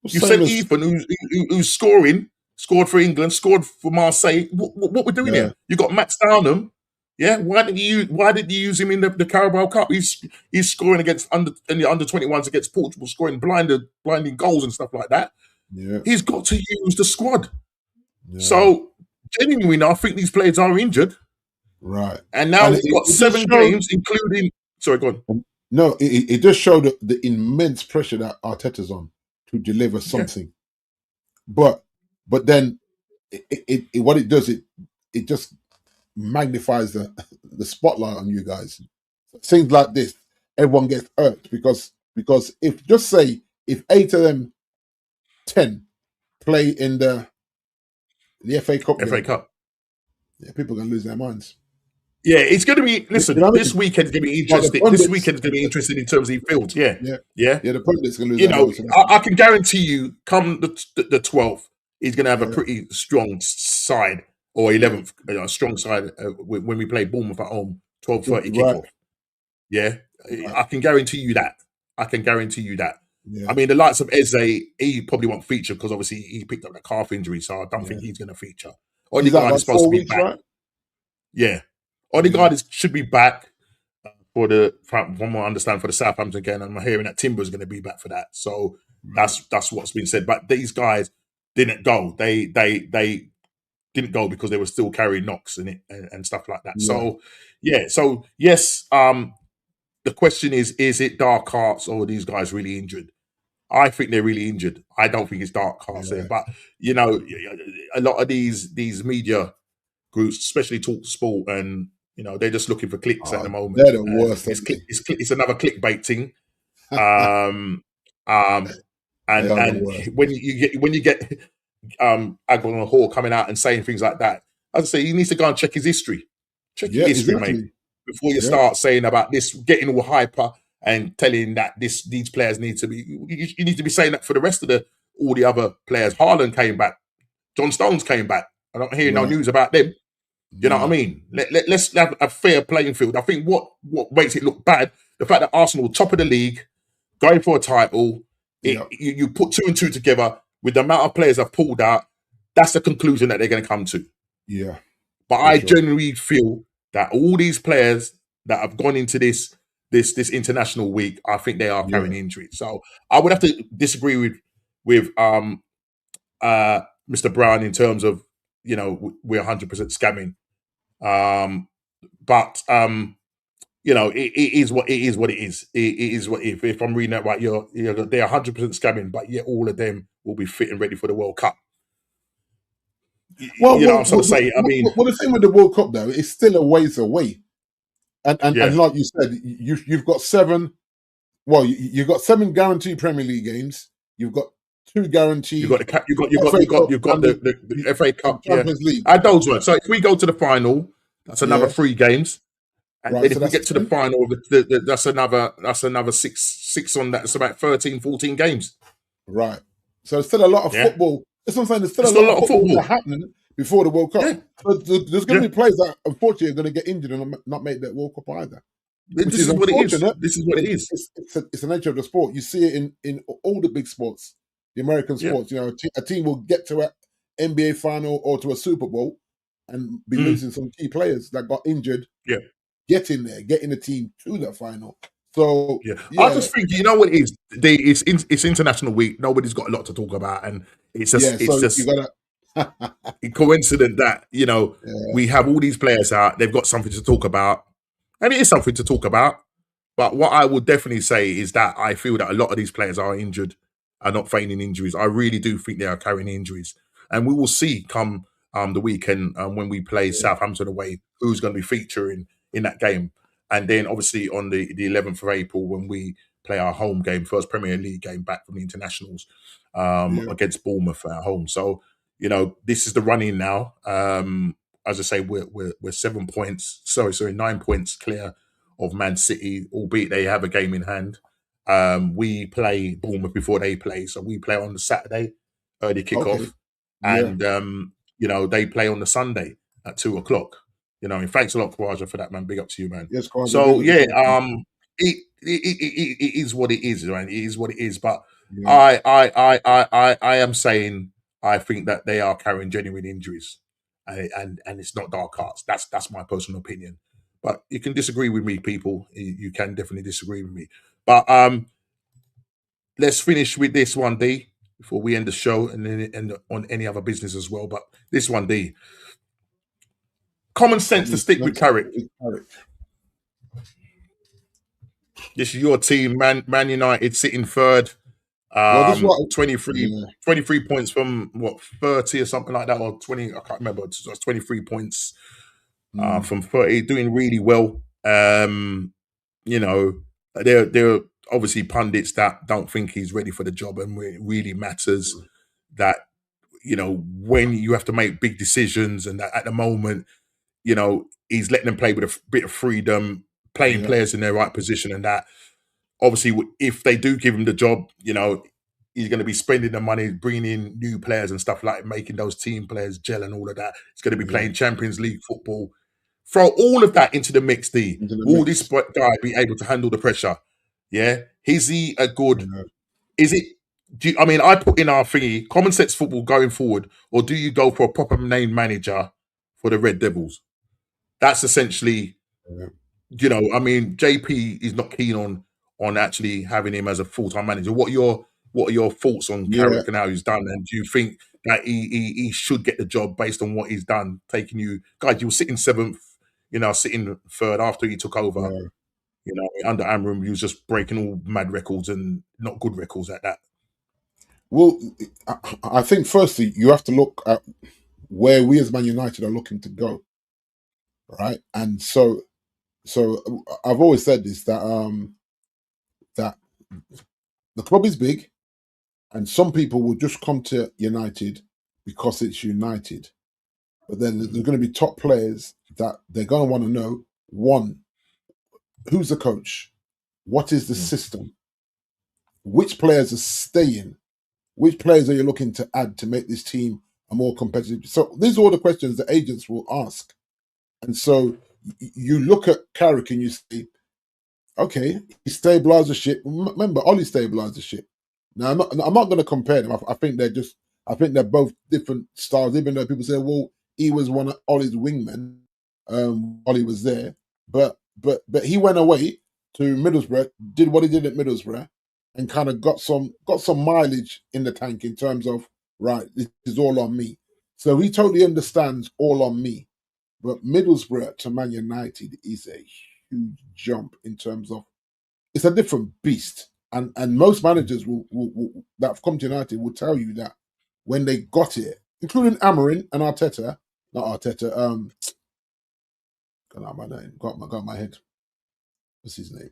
You sent Ethan, who's scored for England, scored for Marseille. What we're doing here? You got Max Downham. Yeah, why didn't you use him in the Carabao Cup? He's scoring in the under 21s against Portugal, scoring blinding goals and stuff like that. Yeah, he's got to use the squad. Yeah. So genuinely, I think these players are injured. Right. And now we've got 7 games, including. Sorry, go on. No, it just showed the immense pressure that Arteta's on to deliver something. Yeah. But then what it does, it just magnifies the spotlight on you guys. Things like this, everyone gets hurt because if 8 of them 10 play in the FA Cup game, people are gonna lose their minds. Yeah, it's going to be. Listen, this weekend's going to be interesting. This weekend's going to be interesting in terms of the fields. Yeah. The pundits going to lose. You know, I can guarantee you, come the 12th, he's going to have a pretty strong side or 11th, strong side when we play Bournemouth at home, 12:30 kickoff. Yeah, I can guarantee you that. Yeah. I mean, the likes of Eze, he probably won't feature because obviously he picked up that calf injury, so I don't think he's going to feature. Odegaard is supposed to be back. Right? Yeah. Odegaard should be back from what I understand, for the Southampton game, and I'm hearing that Timber's going to be back for that. So that's what's been said. But these guys didn't go. They didn't go because they were still carrying knocks and stuff like that. Yeah. So yes, the question is it dark arts or are these guys really injured? I think they're really injured. I don't think it's dark cast there. But you know, a lot of these media groups, especially Talk Sport, and you know, they're just looking for clicks at the moment. They're the And worst, aren't they? it's another clickbait thing. Um, um, They are the and worst. when you get Aguilar Hall coming out and saying things like that, as I say, he needs to go and check his history. Check your history, mate, before you start saying about this, getting all hyper and telling that these players need to be. You need to be saying that for the rest of all the other players. Haaland came back. John Stones came back. I don't hear no news about them. You know what I mean? Let's have a fair playing field. I think what makes it look bad, the fact that Arsenal, top of the league, going for a title, you put 2 and 2 together with the amount of players I've pulled out, that's the conclusion that they're going to come to. Yeah. But I genuinely feel that all these players that have gone into this international week, I think they are carrying injuries. So I would have to disagree with Mr. Brown in terms of, you know, we're 100% scamming. But you know, it is what it is. What it is. It is what if I'm reading that right, they're 100% scamming, but yet all of them will be fit and ready for the World Cup. Well, you know, I'm sort of saying. I mean, the thing with the World Cup though, it's still a ways away, and like you said, you've got 7. Well, you've got 7 guaranteed Premier League games. You've got 2 guaranteed. You've got the FA Cup, Champions League. Add those ones. So if we go to the final, that's another 3 games. And then if we get to the final, that's another 6 on that. It's about 13, 14 games. Right. So there's still a lot of football. That's what I'm saying. There's still a lot of football happening before the World Cup. Yeah. So there's going to be players that unfortunately are going to get injured and not make that World Cup either. This is what it is. This is what it is. It's the nature of the sport. You see it in all the big sports, the American sports. You know, a team will get to an NBA final or to a Super Bowl and be losing some key players that got injured. Yeah. Getting the team to the final. So I just think, you know what it is. It's International Week. Nobody's got a lot to talk about, and it's just coincident that, you know, we have all these players out. They've got something to talk about, and it is something to talk about. But what I would definitely say is that I feel that a lot of these players are injured, are not feigning injuries. I really do think they are carrying injuries, and we will see come the weekend when we play Southampton away who's going to be featuring in that game. And then obviously on the 11th of April when we play our home game, first Premier League game back from the internationals against Bournemouth at home. So, you know, this is the run-in now. As I say, we're 7 points, 9 points clear of Man City, albeit they have a game in hand. We play Bournemouth before they play. So we play on the Saturday, early kickoff. And, you know, they play on the Sunday at 2:00. You know, and thanks a lot, Khawaja, for that, man. Big up to you, man. Yes, Khawaja, so it is what it is, right? It is what it is. But I am saying I think that they are carrying genuine injuries, and it's not dark arts. That's my personal opinion. But you can disagree with me, people. You can definitely disagree with me. But let's finish with this one, D, before we end the show, and then end on any other business as well. But this one, D. Common sense to stick with Carrick. This is your team, Man United sitting third. 23 points from 30 or something like that, or 20. I can't remember. It's 23 points from 30, doing really well. You know, there are obviously pundits that don't think he's ready for the job, and it really matters that, you know, when you have to make big decisions, and that at the moment, you know, he's letting them play with a bit of freedom, playing players in their right position, and that obviously, if they do give him the job, you know, he's going to be spending the money, bringing in new players and stuff like making those team players gel and all of that. He's going to be playing Champions League football. Throw all of that into the mix, D. Will this guy be able to handle the pressure? Yeah. Is he a good? Is it? I put in our thingy, common sense football going forward, or do you go for a proper name manager for the Red Devils? That's essentially, you know, I mean, JP is not keen on actually having him as a full-time manager. What are your thoughts on Carrick and how he's done? And do you think that he should get the job based on what he's done? Taking you guys, you were sitting 7th, you know, sitting 3rd after he took over. You know, under Amram, he was just breaking all mad records and not good records at that. Well, I think firstly you have to look at where we as Man United are looking to go, right? And so I've always said this that the club is big, and some people will just come to United because it's United. But then there's going to be top players that they're going to want to know: one, who's the coach? What is the Mm. system? Which players are staying? Which players are you looking to add to make this team a more competitive? So these are all the questions the agents will ask. And so you look at Carrick and you say, okay, he stabilised the ship. Remember, Ollie stabilised the ship. Now I'm not going to compare them. I think I think they're both different styles. Even though people say, well, he was one of Ollie's wingmen. Ollie was there, but he went away to Middlesbrough, did what he did at Middlesbrough, and kind of got some mileage in the tank in terms of right. This is all on me. So he totally understands all on me. But Middlesbrough to Man United is a huge jump in terms of it's a different beast. And most managers that have come to United will tell you that when they got it, including Amarin and Arteta, not Arteta, got out my name, got my head. What's his name?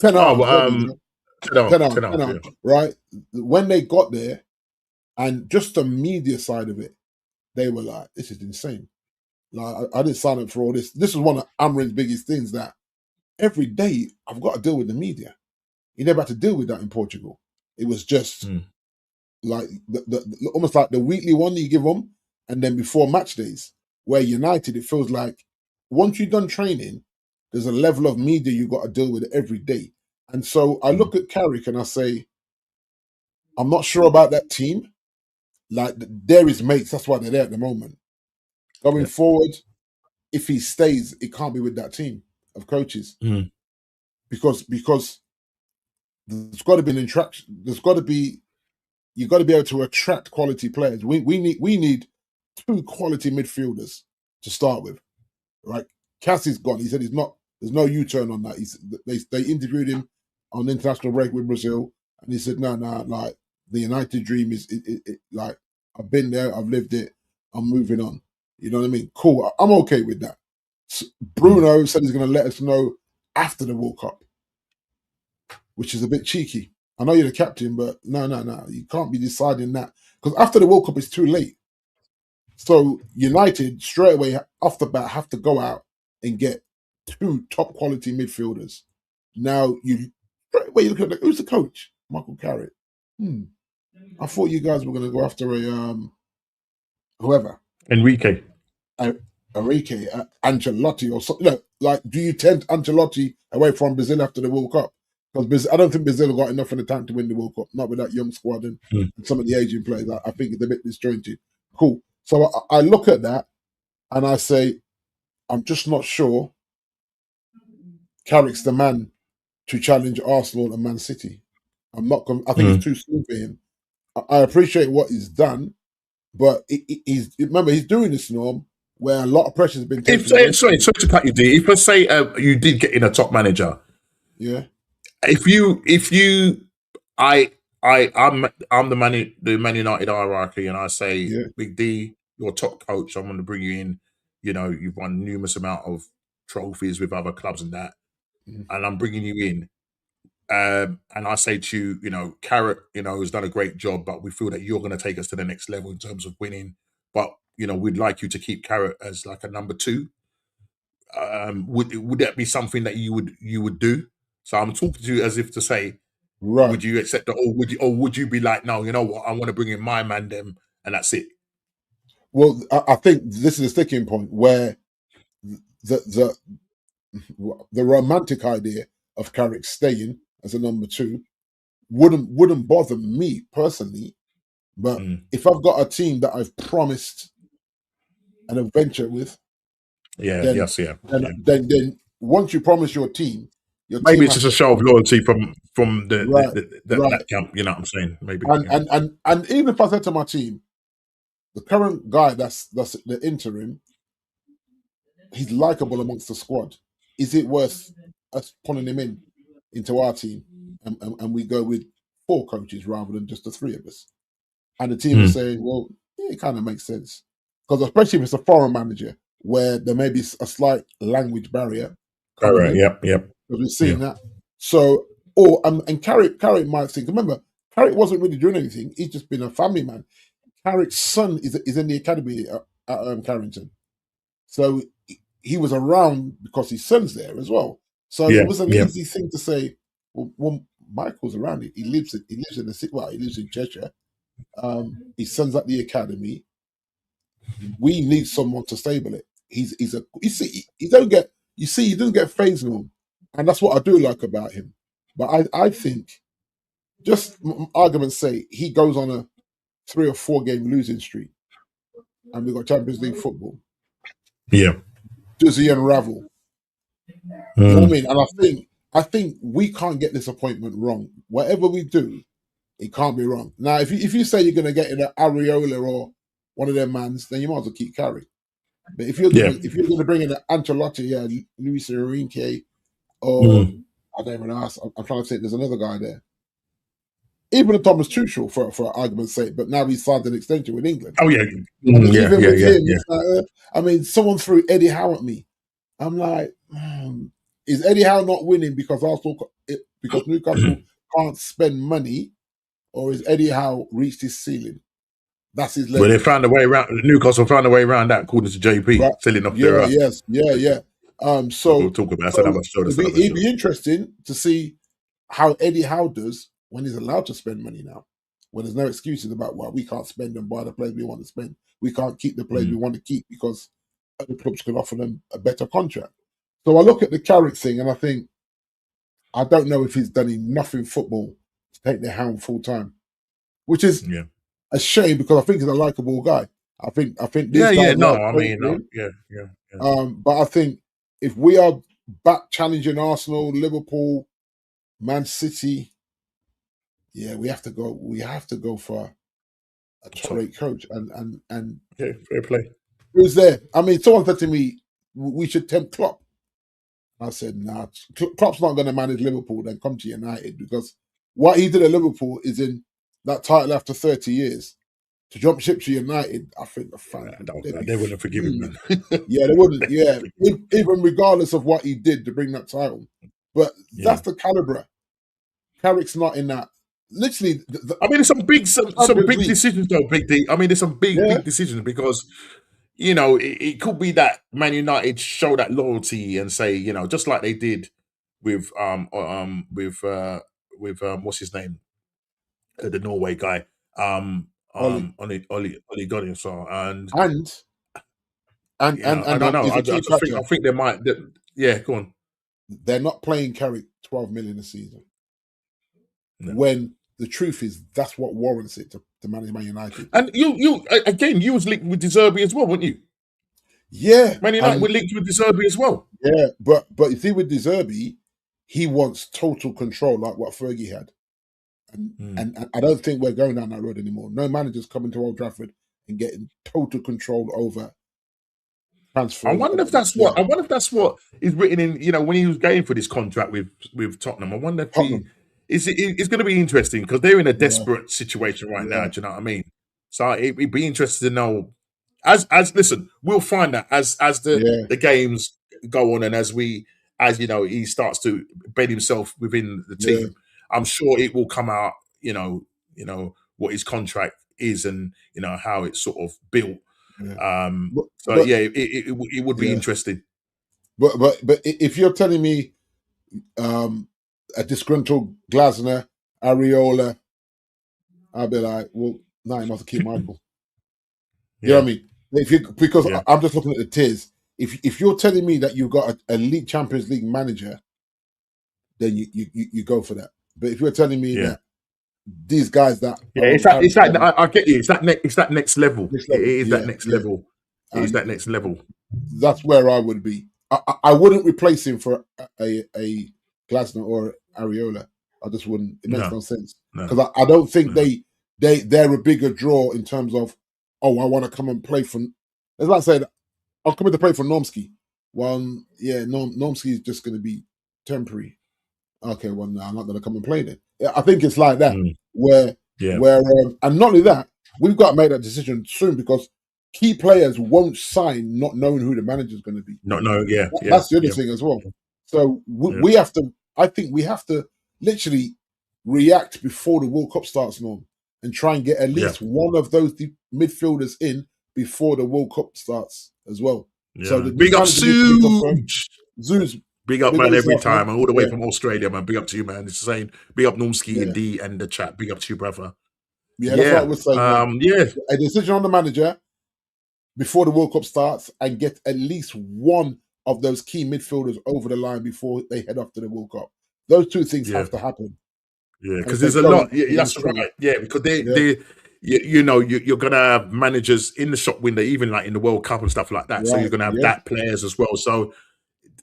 Ten Oh, Hag, there we go. Ten Ten off, yeah. Hag, right? When they got there, and just the media side of it, they were like, "This is insane." Like I didn't sign up for all this. This was one of Amarin's biggest things that every day I've got to deal with the media. You never had to deal with that in Portugal. It was just Mm. like almost like the weekly one that you give them, and then before match days. Where United, it feels like once you've done training, there's a level of media you got to deal with every day. And so I look at Carrick and I say, I'm not sure about that team. Like there is mates, that's why they're there at the moment. Going Yeah. forward, if he stays, it can't be with that team of coaches Mm. because there's got to be an attraction. There's got to be you've got to be able to attract quality players. We need two quality midfielders to start with, right? Cassie's gone. He said he's not. There's no U-turn on that. They interviewed him on international break with Brazil, and he said, no, like the United dream is like I've been there, I've lived it, I'm moving on. You know what I mean? Cool. I'm okay with that. Bruno said he's going to let us know after the World Cup, which is a bit cheeky. I know you're the captain, but no. You can't be deciding that. Because after the World Cup, it's too late. So United, straight away, off the bat, have to go out and get two top quality midfielders. Now, you straight away, you look at who's the coach? Michael Carrick. I thought you guys were going to go after a whoever. Enrique. Enrique, Ancelotti or something. No, like, do you tempt Ancelotti away from Brazil after the World Cup? Because I don't think Brazil got enough in the tank to win the World Cup. Not with that young squad and some of the Asian players. I think it's a bit disjointed. Cool. So I look at that and I say, I'm just not sure Carrick's the man to challenge Arsenal and Man City. I think it's too soon for him. I appreciate what he's done, but remember he's doing this, Norm, where a lot of pressure has been taken away. Sorry to cut you, D. If I say you did get in a top manager, Yeah. I'm the Man United hierarchy, and I say, Yeah. Big D, you're top coach. I'm going to bring you in. You know, you've won numerous amount of trophies with other clubs and that, and I'm bringing you in. And I say to you, you know, Carrot, you know, has done a great job, but we feel that you're going to take us to the next level in terms of winning. But you know, we'd like you to keep Carrot as like a number two. Would that be something that you would do? So I'm talking to you as if to say, Right. would you accept that, or would you be like, no, you know what, I want to bring in my man, them, and that's it. Well, I think this is a sticking point where the romantic idea of Carrick staying as a number two wouldn't bother me personally. But if I've got a team that I've promised an adventure with, then once you promise your team Maybe it's just a show of loyalty from right. that camp. You know what I'm saying? Maybe. And even if I said to my team, the current guy that's the interim, he's likable amongst the squad. Is it worth us pulling him into our team, and we go with four coaches rather than just the three of us? and the team is saying, well, yeah, it kind of makes sense. Because especially if it's a foreign manager where there may be a slight language barrier coming in. Yep. Because we've seen that. So, and Carrick might think, remember, Carrick wasn't really doing anything. He's just been a family man. Carrick's son is in the academy at Carrington. So he was around because his son's there as well. So it was an easy thing to say, well, Michael's around it. He lives in the city. Well, he lives in Cheshire. His son's at the academy. We need someone to stable it. He doesn't get phased with him, and that's what I do like about him. But I think, just argument's sake, he goes on a 3 or 4 game losing streak, and we got Champions League football. Yeah. Does he unravel? You know what I mean? And I think we can't get this appointment wrong. Whatever we do, it can't be wrong. Now, if you say you're going to get in an Areola or one of their mans, then you might as well keep Carrick. But if you're going to bring in an Ancelotti, Luis Enrique, or I don't even know, I'm trying to think, there's another guy there. Even a Thomas Tuchel, for argument's sake, but now he's signed an extension with England. Oh yeah, I mean, someone threw Eddie Howe at me. I'm like, is Eddie Howe not winning because Newcastle can't spend money, or is Eddie Howe reached his ceiling? That's his level. Well, they found a way around. Newcastle found a way around that, according to JP, right. selling off their. So we'll talk about that. It'd be interesting to see how Eddie Howe does when he's allowed to spend money now. When there's no excuses about we can't spend and buy the players we want to spend. We can't keep the players we want to keep because other clubs can offer them a better contract. So I look at the Carrick thing and I think, I don't know if he's done enough in football to take the helm full time, which is a shame because I think he's a likable guy. I think but I think if we are back challenging Arsenal, Liverpool, Man City, we have to go. We have to go for a top-rate coach and fair play. Who's there? I mean, someone said to me, we should tempt Klopp. I said, nah, Klopp's not going to manage Liverpool, then come to United, because what he did at Liverpool is in that title after 30 years. To jump ship to United, I think the fans they wouldn't forgive him. Yeah, they wouldn't. Yeah, even regardless of what he did to bring that title, but that's the caliber. Carrick's not in that. Literally, I mean, there's some big decisions though, Big D. I mean, there's some big decisions because it could be that Man United show that loyalty and say, just like they did with what's his name, the Norway guy, Oli Gunnar. I don't know. I think they might. Go on. They're not playing Carrick 12 million a season. No. When the truth is, that's what warrants it to manage Man United. And you was linked with Zerbi as well, weren't you? Yeah, Man United were linked with Zerbi as well. Yeah, but you see, with Zerbi, he wants total control, like what Fergie had. And I don't think we're going down that road anymore. No manager's coming to Old Trafford and getting total control over transfers. I wonder if that's what is written in. When he was going for this contract with Tottenham. I wonder if it's going to be interesting because they're in a desperate situation right now. Do you know what I mean? So it'd be interesting to know. Listen, we'll find that as the games go on and as he starts to bed himself within the team. Yeah. I'm sure it will come out, what his contract is and how it's sort of built. Yeah. It would be interesting. But if you're telling me a disgruntled Glasner, Areola, I'll be like, well, now you must keep Michael. You know what I mean? Because I'm just looking at the tiers. If you're telling me that you've got a league Champions League manager, then you go for that. But if you're telling me that these guys that I get you. It's that next level. It is that next level. It is that next level. That's where I would be. I wouldn't replace him for a Glasner or Areola. I just wouldn't. It makes no sense because I don't think they're a bigger draw in terms of I want to come and play for. As I said, I'm coming to play for Normski. Well, Normski is just going to be temporary. Okay, well, no, I'm not going to come and play then. I think it's like that, where and not only that, we've got to make that decision soon because key players won't sign not knowing who the manager's going to be. That's the other thing as well. So we have to. I think we have to literally react before the World Cup starts, Norm, and try and get at least one of those midfielders in before the World Cup starts as well. Yeah. So big up Zeus. Big up, man, every time, and all the way from Australia, man. Big up to you, man. It's saying big up Normski and D and the chat. Big up to you, brother. Yeah, that's what I was saying. A decision on the manager before the World Cup starts and get at least one of those key midfielders over the line before they head off to the World Cup. Those two things have to happen. Yeah, because there's a lot. Yeah, that's right. Yeah, because you're gonna have managers in the shop window, even like in the World Cup and stuff like that. Right. So you're gonna have that players as well. So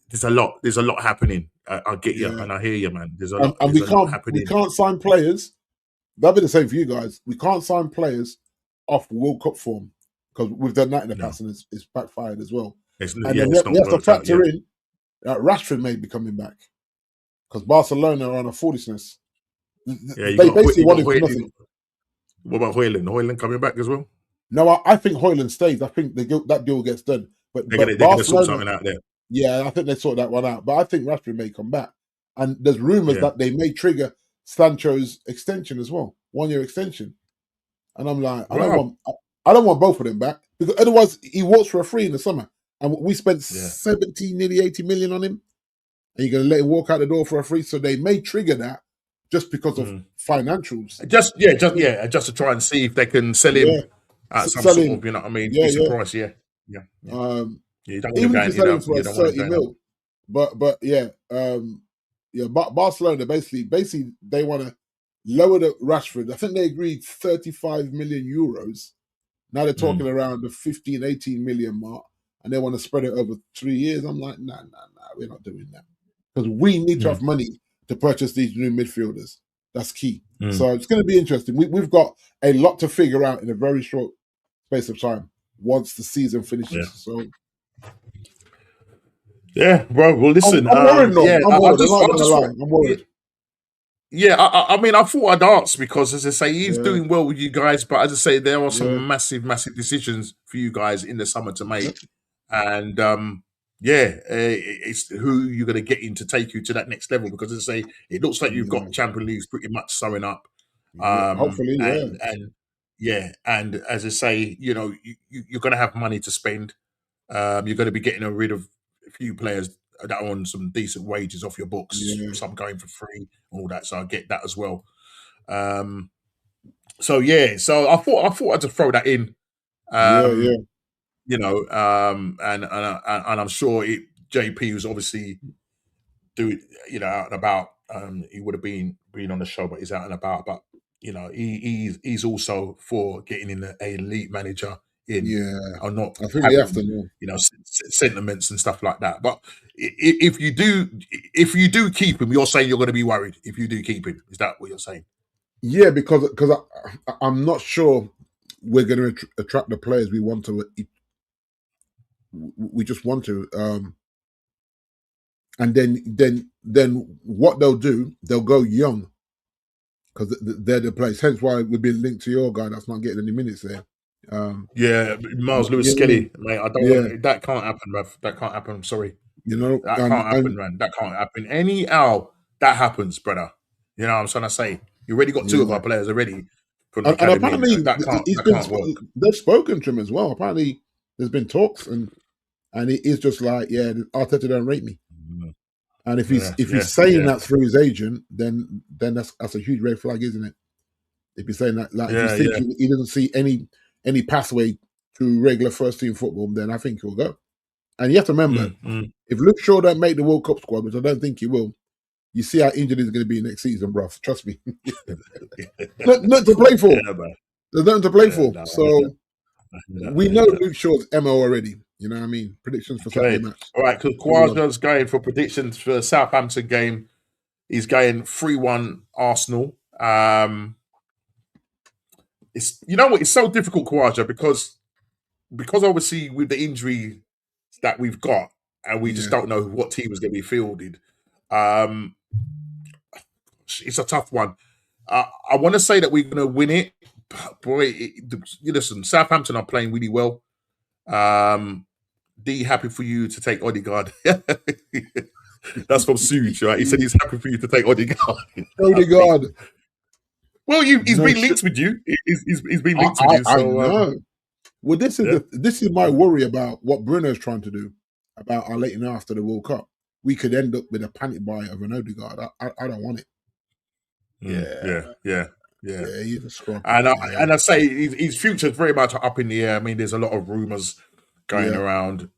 there's a lot happening. I get you, and I hear you, man. There's a lot. And we can't sign players. That'll be the same for you guys. We can't sign players off World Cup form because we've done that in the past and it's backfired as well. And then we have to factor in that Rashford may be coming back because Barcelona are on a foolishness. They basically want him for nothing. What about Højlund? Højlund coming back as well? No, I think Højlund stays. I think that deal gets done. But they're going to sort something out there. Yeah, I think they sort that one out. But I think Rashford may come back. And there's rumours that they may trigger Sancho's extension as well, 1-year extension. And I'm like, I don't want both of them back because otherwise he walks for a free in the summer, and we spent 70, nearly 80 million on him, and you're going to let him walk out the door for a free. So they may trigger that just because of financials. Just to try and see if they can sell him at some sort of, you know what I mean, decent price. Yeah. Even if you sell him for 30 mil, but Barcelona basically they want to lower the Rashford. I think they agreed 35 million euros. Now they're talking around the 15, 18 million mark, and they want to spread it over 3 years. I'm like, nah, we're not doing that because we need to have money to purchase these new midfielders. That's key. So it's going to be interesting. We've got a lot to figure out in a very short space of time once the season finishes. So. Yeah, bro. Well, listen. I'm worried. I'm worried. Yeah, I mean, I thought I'd ask because, as I say, he's doing well with you guys. But as I say, there are some massive decisions for you guys in the summer to make, and it's who you're going to get in to take you to that next level. Because, as I say, it looks like you've got Champions League pretty much sewing up. Hopefully, and as I say, you know, you're going to have money to spend. You're going to be getting rid of a few players that are on some decent wages off your books, some going for free, all that. So I get that as well. So I thought I'd just throw that in. You know, and I'm sure JP was obviously doing, you know, out and about. He would have been on the show, but he's out and about. But you know, he's also for getting in an elite manager in, or not. I think we have to know, you know, sentiments and stuff like that. But if you do keep him, you're saying you're going to be worried if you do keep him. Is that what you're saying? Yeah, because I'm not sure we're going to attract the players we want to. We just want to, and then what they'll do, they'll go young because they're the players. Hence why we've been linked to your guy that's not getting any minutes there. Miles Lewis Skelly, mate. I don't. That can't happen, bruv. That can't happen. I'm sorry. You know, that can't happen, man. That can't happen. Anyhow, that happens, brother. You know what I'm trying to say? You already got two of our players already. And apparently, can't work. They've spoken to him as well. Apparently, there's been talks, and he's just like, Arteta don't rate me. And if he's saying that through his agent, then that's a huge red flag, isn't it? If he's saying that, like, if he's thinking he doesn't see any pathway to regular first team football, then I think he'll go. And you have to remember, if Luke Shaw don't make the World Cup squad, which I don't think he will, you see how injured he's going to be next season, bruv. Trust me. Not to play for. There's nothing to play for. So we know Luke Shaw's MO already. You know what I mean? Predictions for Saturday match. All right, because Kwaja's going for predictions for the Southampton game. He's going 3-1 Arsenal. It's, you know what, it's so difficult, Kwaja, because obviously with the injury that we've got, and we just don't know what team is going to be fielded. It's a tough one. I want to say that we're going to win it, boy, listen, Southampton are playing really well. D, happy for you to take Odegaard. That's from Suge, right? He said he's happy for you to take Odegaard. Odegaard. Well, he's No, been linked with you. He's been linked with you. I So know. Well, this is yeah. this is my worry about what Bruno's trying to do about our letting after the World Cup. We could end up with a panic buy of an Odegaard. I don't want it. Yeah. He's a scrub. And I say his future is very much up in the air. I mean, there's a lot of rumors going around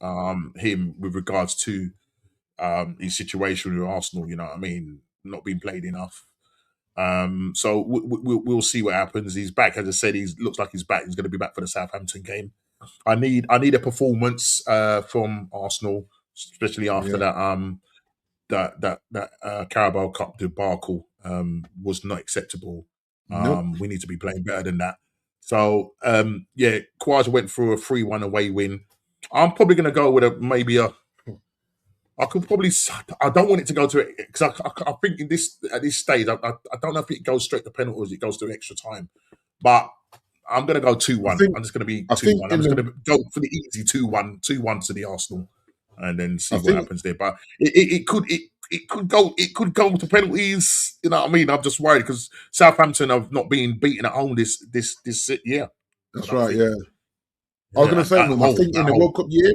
him with regards to his situation with Arsenal. You know what I mean? Not being played enough. So we'll see what happens. He's back, as I said. He looks like he's back. He's going to be back for the Southampton game. I need a performance from Arsenal, especially after that Carabao Cup debacle was not acceptable. Nope. We need to be playing better than that. So Quaja went through a 3-1 away win. I'm probably going to go with I don't want it to go to it because I think at this stage, I don't know if it goes straight to penalties, it goes to extra time. But I'm going to go 2-1. I'm just going to be 2-1. I'm just going to go for the easy 2-1 to the Arsenal, and then see what happens there. But it could go to penalties. You know what I mean? I'm just worried because Southampton have not been beaten at home this year. That's right. Yeah. I was going to say, I think in the World Cup year.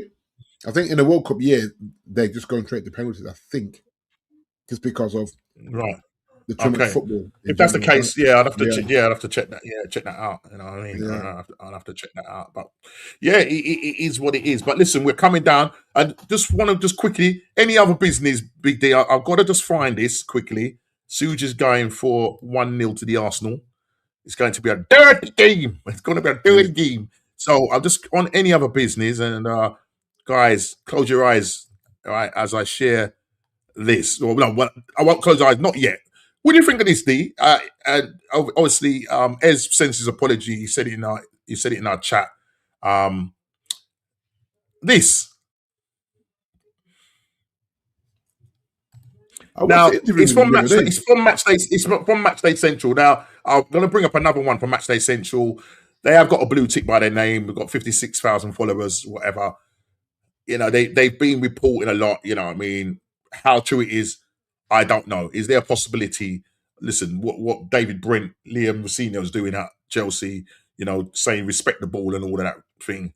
I think in the World Cup year, they're just going straight to penalties. I think just because of the too much football. If that's the case, I'd have to check. I'd have to check that. Yeah, check that out. You know what I mean? I'll have to check that out. But it is what it is. But listen, we're coming down, and just want to quickly. Any other business, Big D? I've got to just find this quickly. Suge is going for 1-0 to the Arsenal. It's going to be a dirty game. It's going to be a dirty game. So I'm just on any other business and. Guys, close your eyes, all right, as I share this. Well, no, I won't close your eyes, not yet. What do you think of this, D? And obviously, Ez sends his apology. He said it in our chat. This. Now, it's from Matchday. It's from Matchday. It's from Matchday Central. Now, I'm going to bring up another one from Matchday Central. They have got a blue tick by their name. We've got 56,000 followers, whatever. You know, they've been reporting a lot, you know what I mean? How true it is, I don't know. Is there a possibility, listen, what David Brent, Liam Rossino's doing at Chelsea, you know, saying respect the ball and all of that thing.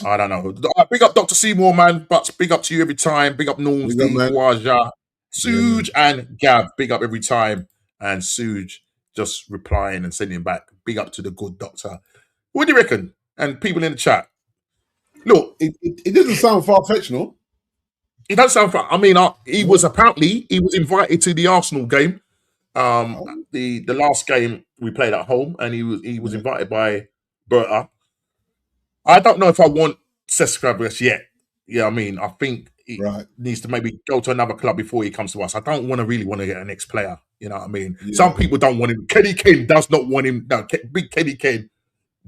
I don't know. Big up Dr. Seymour, man, but big up to you every time. Big up Norm, Steve, Waja, Suge, and Gav. Big up every time. And Suge just replying and sending back. Big up to the good doctor. What do you reckon? And people in the chat. Look, it doesn't sound far-fetched, no? It doesn't sound far. I mean, he was invited to the Arsenal game, the last game we played at home, and he was invited by Berta. I don't know if I want Cesc Fabregas yet. Yeah, I mean, I think he needs to maybe go to another club before he comes to us. I don't really want to get an ex-player. You know what I mean? Yeah. Some people don't want him. Kenny Ken does not want him. No, big Kenny Ken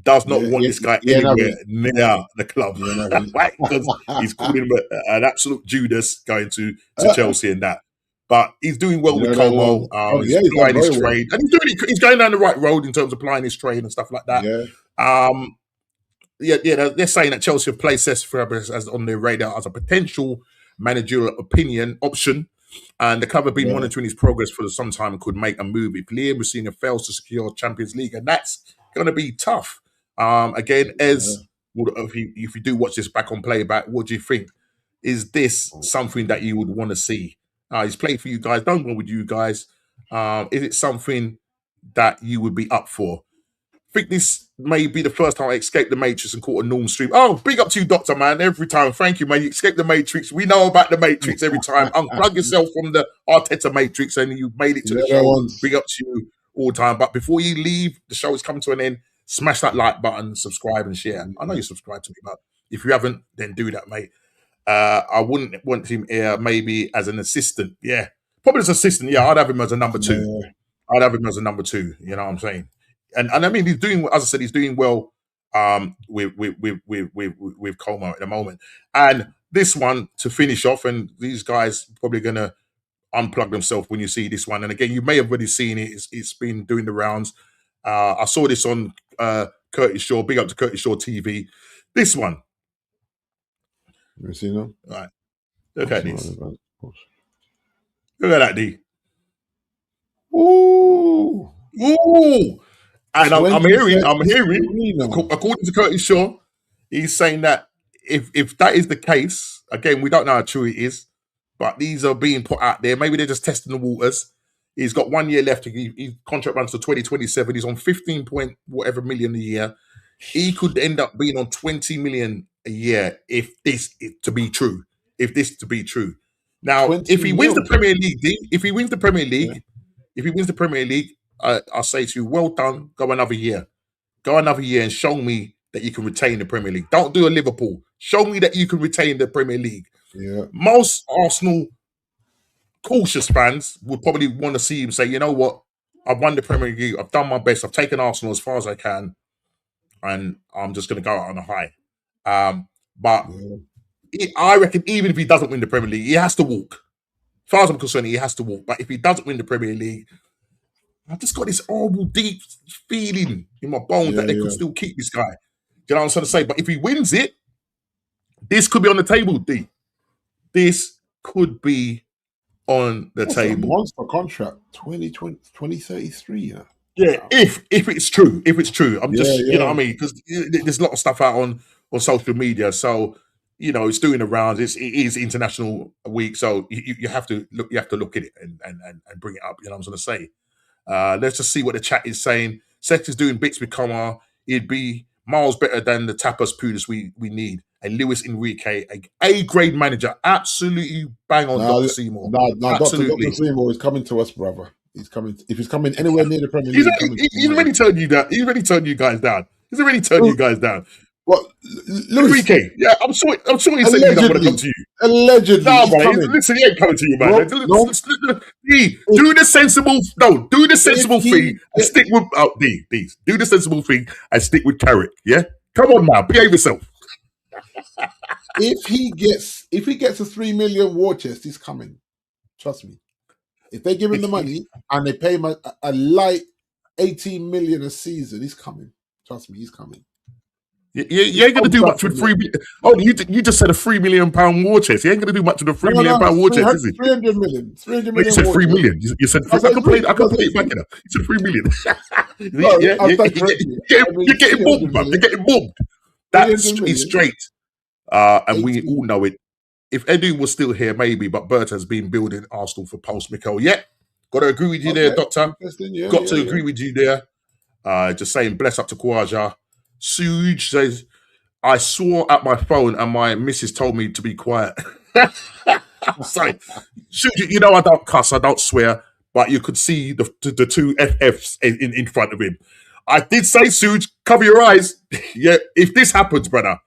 does not want this guy anywhere near the club. Because he's called him an absolute Judas going to Chelsea and that. But he's doing well with Como. He's applying his trade. And he's going down the right road in terms of applying his trade and stuff like that. They're saying that Chelsea have placed Cesc Fabregas as on their radar as a potential managerial option. And the club have been monitoring his progress for some time and could make a move if Liam Rossino fails to secure Champions League. And that's going to be tough. Again, if you do watch this back on playback, what do you think? Is this something that you would want to see? He's played for you guys, done well with you guys. Is it something that you would be up for? I think this may be the first time I escaped the Matrix and caught a normal stream. Oh, big up to you, Doctor, man. Every time. Thank you, man. You escaped the Matrix. We know about the Matrix every time. Unplug yourself from the Arteta Matrix and you made it to the show. Big up to you all the time. But before you leave, the show is coming to an end. Smash that like button, subscribe and share. I know you subscribe to me, but if you haven't, then do that, mate. I wouldn't want him here maybe as an assistant. Yeah, probably as assistant. Yeah, I'd have him as a number two. I'd have him as a number two. You know what I'm saying? And I mean, he's doing, as I said, he's doing well with Como at the moment. And this one to finish off, and these guys probably going to unplug themselves when you see this one. And again, you may have already seen it. It's been doing the rounds. I saw this on Curtis Shaw. Big up to Curtis Shaw TV. This one. You see them? Right. Look at this. Look at that, D. Ooh. Ooh. And I'm hearing, Firmino. according to Curtis Shaw, he's saying that if that is the case, again, we don't know how true it is, but these are being put out there. Maybe they're just testing the waters. He's got 1 year left. His contract runs to 2027. He's on 15 point whatever million a year. He could end up being on 20 million a year if this is to be true. If this is to be true. Now, if he wins the Premier League, if he wins the Premier League, I'll say to you, well done. Go another year. Go another year and show me that you can retain the Premier League. Don't do a Liverpool. Show me that you can retain the Premier League. Yeah. Most Arsenal cautious fans would probably want to see him say, you know what? I've won the Premier League. I've done my best. I've taken Arsenal as far as I can. And I'm just going to go out on a high. But I reckon even if he doesn't win the Premier League, he has to walk. As far as I'm concerned, he has to walk. But if he doesn't win the Premier League, I've just got this horrible, deep feeling in my bones that they could still keep this guy. Do you know what I'm trying to say? But if he wins it, this could be on the table, D. This could be on the table. A monster contract, 2033. Yeah, if it's true, I'm just you know what I mean, because there's a lot of stuff out on social media, so you know it's doing the rounds. It is International Week, so you have to look at it and bring it up. You know what I'm going to say. Let's just see what the chat is saying. Seth is doing bits with Comar. It'd be miles better than the Tapas Pudas we need. And Luis Enrique, a grade manager, absolutely bang on. Dr. Seymour. Dr. Seymour is coming to us, brother. He's coming. If he's coming anywhere near the Premier League, he's already turned you down. He's already turned you guys down. What, Enrique? Yeah, I'm sure he said he doesn't want to come to you. Allegedly, no, bro. Listen, he ain't coming to you, man. Do the sensible. No, do the sensible thing and stick with. Do the sensible thing and stick with Carrick. Yeah, come on now, behave yourself. If he gets a 3 million war chest, he's coming. Trust me. If they give him the money and they pay him a light 18 million a season, he's coming. Trust me, he's coming. You ain't gonna do much with 3 million. Oh, you just said a £3 million war chest. You ain't gonna do much with a £3 million war chest, is he? 300 million. 300 million. You said 3 million. You said I can play it back in. You said 3 million. You're getting bombed, man. You're getting bombed. That's straight. And we all know it. If Edu was still here, maybe, but Bert has been building Arsenal for post Mikel. Yeah, got to agree with you there, Doctor. Got to agree with you there. Just saying, bless up to Kwaja. Suge says, I swore at my phone and my missus told me to be quiet. I'm sorry. Suge, you know I don't cuss, I don't swear, but you could see the two FFs in front of him. I did say, Suge, cover your eyes. Yeah, if this happens, brother.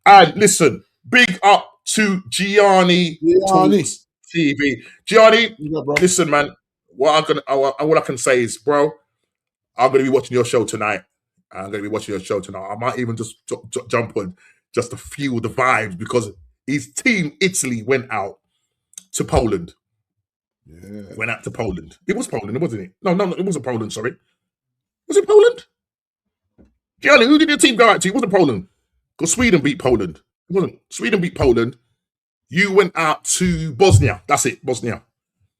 And listen, big up to Gianni Talks TV. Gianni, listen, man. What I can say is, bro, I'm going to be watching your show tonight. I might even just jump on just to feel the vibes because his team, Italy, went out to Poland. Yeah. Went out to Poland. It was Poland, wasn't it? No, it wasn't Poland, sorry. Was it Poland? Gianni, who did your team go out to? It wasn't Poland. Because Sweden beat Poland. It wasn't. Sweden beat Poland. You went out to Bosnia. That's it, Bosnia.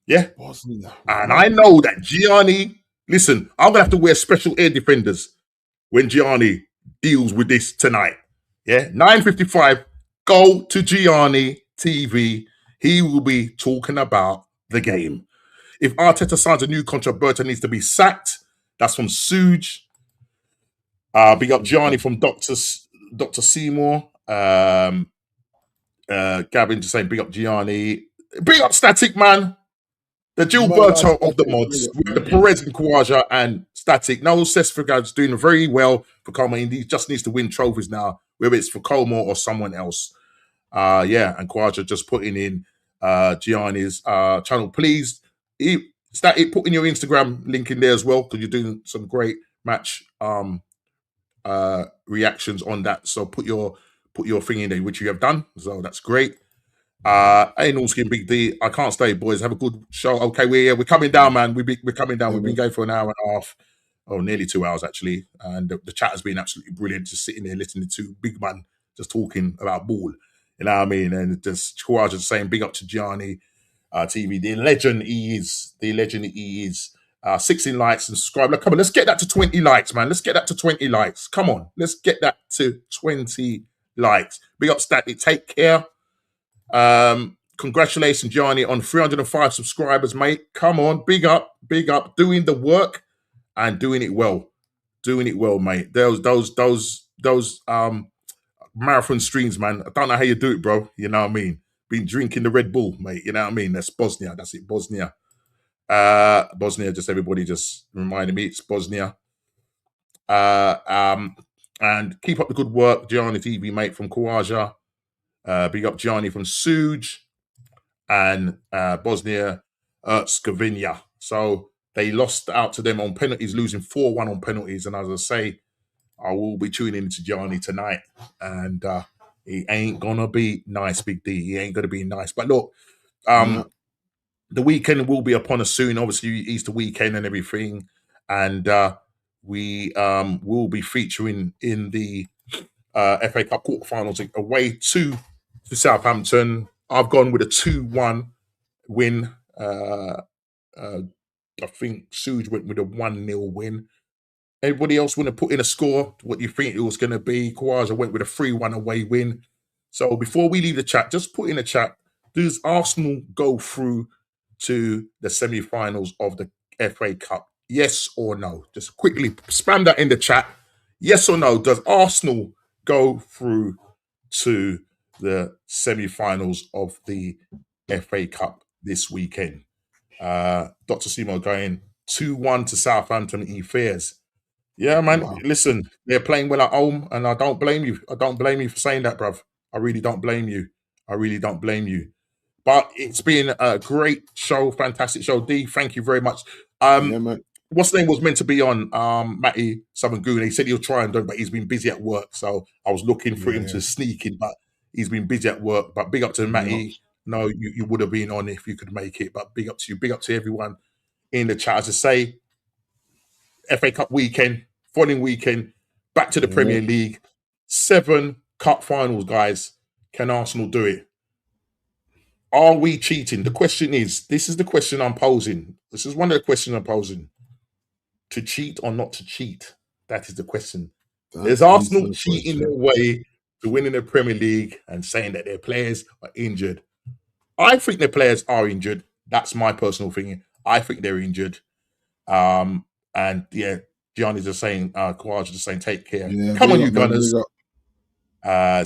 Yeah? Bosnia. And I know that Gianni, listen, I'm going to have to wear special air defenders when Gianni deals with this tonight. Yeah? 9:55, go to Gianni TV. He will be talking about the game. If Arteta signs a new contract, Burton needs to be sacked. That's from Suge. Big up Gianni from Dr. Seymour. Gavin just saying big up Gianni. Big up Static, man. The Gilberto of the mods. With the Perez and Kawaja and Static. No, Cesfregad's doing very well for Como. He just needs to win trophies now, whether it's for Como or someone else. Yeah, and Kawaja just putting in Gianni's channel. Please, Static, put in your Instagram link in there as well, because you're doing some great match reactions on that. So put your thing in there, which you have done. So that's great. Hey, Nordskin, Big D. I can't stay, boys. Have a good show. Okay, we're coming down, man. We're coming down. We've been going for an hour and a half. nearly 2 hours actually. And the chat has been absolutely brilliant. Just sitting there listening to big man just talking about ball. You know what I mean? And just Courage is saying big up to Gianni TV, the legend he is. 16 likes and subscribe. Look, come on, let's get that to 20 likes, man. Let's get that to 20 likes. Come on, let's get that to 20 likes. Big up Static. Take care. Congratulations, Gianni, on 305 subscribers, mate. Come on, big up, doing the work and doing it well, mate. Those marathon streams, man. I don't know how you do it, bro. You know what I mean? Been drinking the Red Bull, mate. You know what I mean? That's Bosnia. That's it, Bosnia. Bosnia. Just everybody just reminded me it's Bosnia. And keep up the good work, Gianni TV, mate, from Kawaja. Big up Gianni from Suj and Bosnia Herzegovina. So they lost out to them on penalties, losing 4-1 on penalties. And as I say, I will be tuning into Gianni tonight. And he ain't gonna be nice, Big D. He ain't gonna be nice. But look, the weekend will be upon us soon. Obviously, Easter weekend and everything. And we will be featuring in the FA Cup quarterfinals away to Southampton. I've gone with a 2-1 win. I think Suge went with a 1-0 win. Everybody else want to put in a score? What do you think it was going to be? Kawaja went with a 3-1 away win. So before we leave the chat, just put in a chat, does Arsenal go through to the semi-finals of the FA Cup? Yes or no? Just quickly spam that in the chat. Yes or no? Does Arsenal go through to the semi-finals of the FA Cup this weekend? Dr. Simo going 2-1 to Southampton E Fears. Yeah, man. Wow. Listen, they're playing well at home, and I don't blame you. I don't blame you for saying that, bruv. I really don't blame you. But it's been a great show, fantastic show. D, thank you very much. What's the name was meant to be on? Matty Sabangoon. He said he'll try and do it, but he's been busy at work. So I was looking for him to sneak in, but he's been busy at work. But big up to Matty. No, you would have been on if you could make it. But big up to you. Big up to everyone in the chat. As I say, FA Cup weekend, following weekend, back to the Premier League. 7 cup finals, guys. Can Arsenal do it? Are we cheating? The question is, this is the question I'm posing. This is one of the questions I'm posing. To cheat or not to cheat? That is the question. Is Arsenal cheating their way to winning the Premier League and saying that their players are injured? I think their players are injured. That's my personal opinion. I think they're injured. And yeah, Gianni's just saying, Kawaja just saying, take care. Yeah, come on, you Gunners.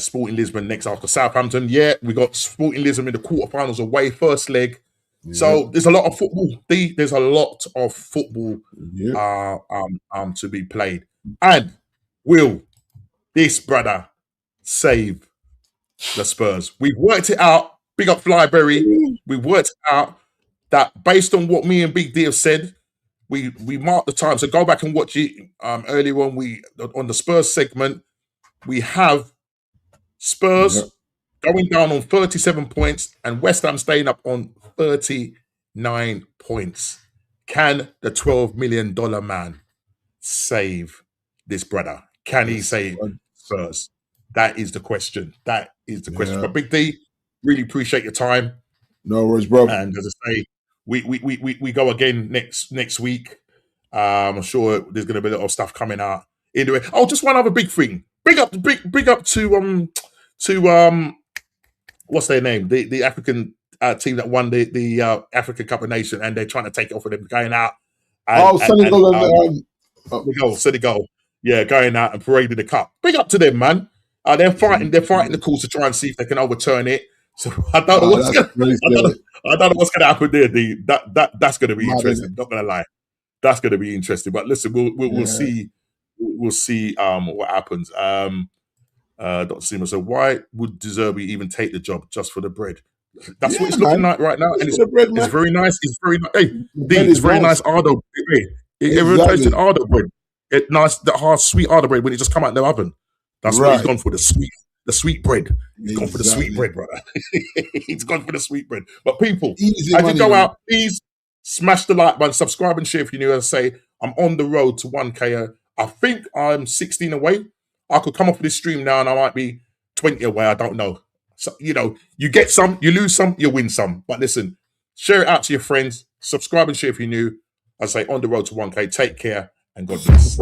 Sporting Lisbon next after Southampton. Yeah, we got Sporting Lisbon in the quarterfinals away, first leg. Yeah. So there's a lot of football. There's a lot of football to be played. And will this brother save the Spurs? We've worked it out. Big up Flyberry. We've worked it out that based on what me and Big D have said, we marked the time. So go back and watch it earlier on the Spurs segment. We have Spurs going down on 37 points and West Ham staying up on 39 points. Can the $12 million man save this brother? Can he save Spurs? That is the question. But Big D, really appreciate your time. No worries, bro. And as I say, we go again next week. I'm sure there's going to be a lot of stuff coming out. Anyway, just one other big thing. Big up to what's their name? The African team that won the African Cup of Nations, and they're trying to take it off of them going out. Senegal. Yeah, going out and parading the cup. Big up to them, man. They're fighting the cause to try and see if they can overturn it. So I don't know what's gonna happen there. That's gonna be interesting. Not gonna lie, that's gonna be interesting. But listen, we'll see. We'll see what happens. Dr. Seaman, so why would Zerbi even take the job just for the bread? That's what it's looking like right now. And it's very nice. It's very nice. Hey, it's very nice Ardo. Hey, everyone tasted Ardo bread. It's nice, the hard, sweet Ardo bread when it just come out in the oven. That's what he's gone for, the sweet bread. He's gone for the sweet bread, brother. He's gone for the sweet bread. But people, as you go out, please smash the like button, subscribe and share if you're new. As I say, I'm on the road to 1K. I think I'm 16 away. I could come off this stream now and I might be 20 away. I don't know. So, you know, you get some, you lose some, you win some. But listen, share it out to your friends. Subscribe and share if you're new. I say on the road to 1K. Take care and God bless.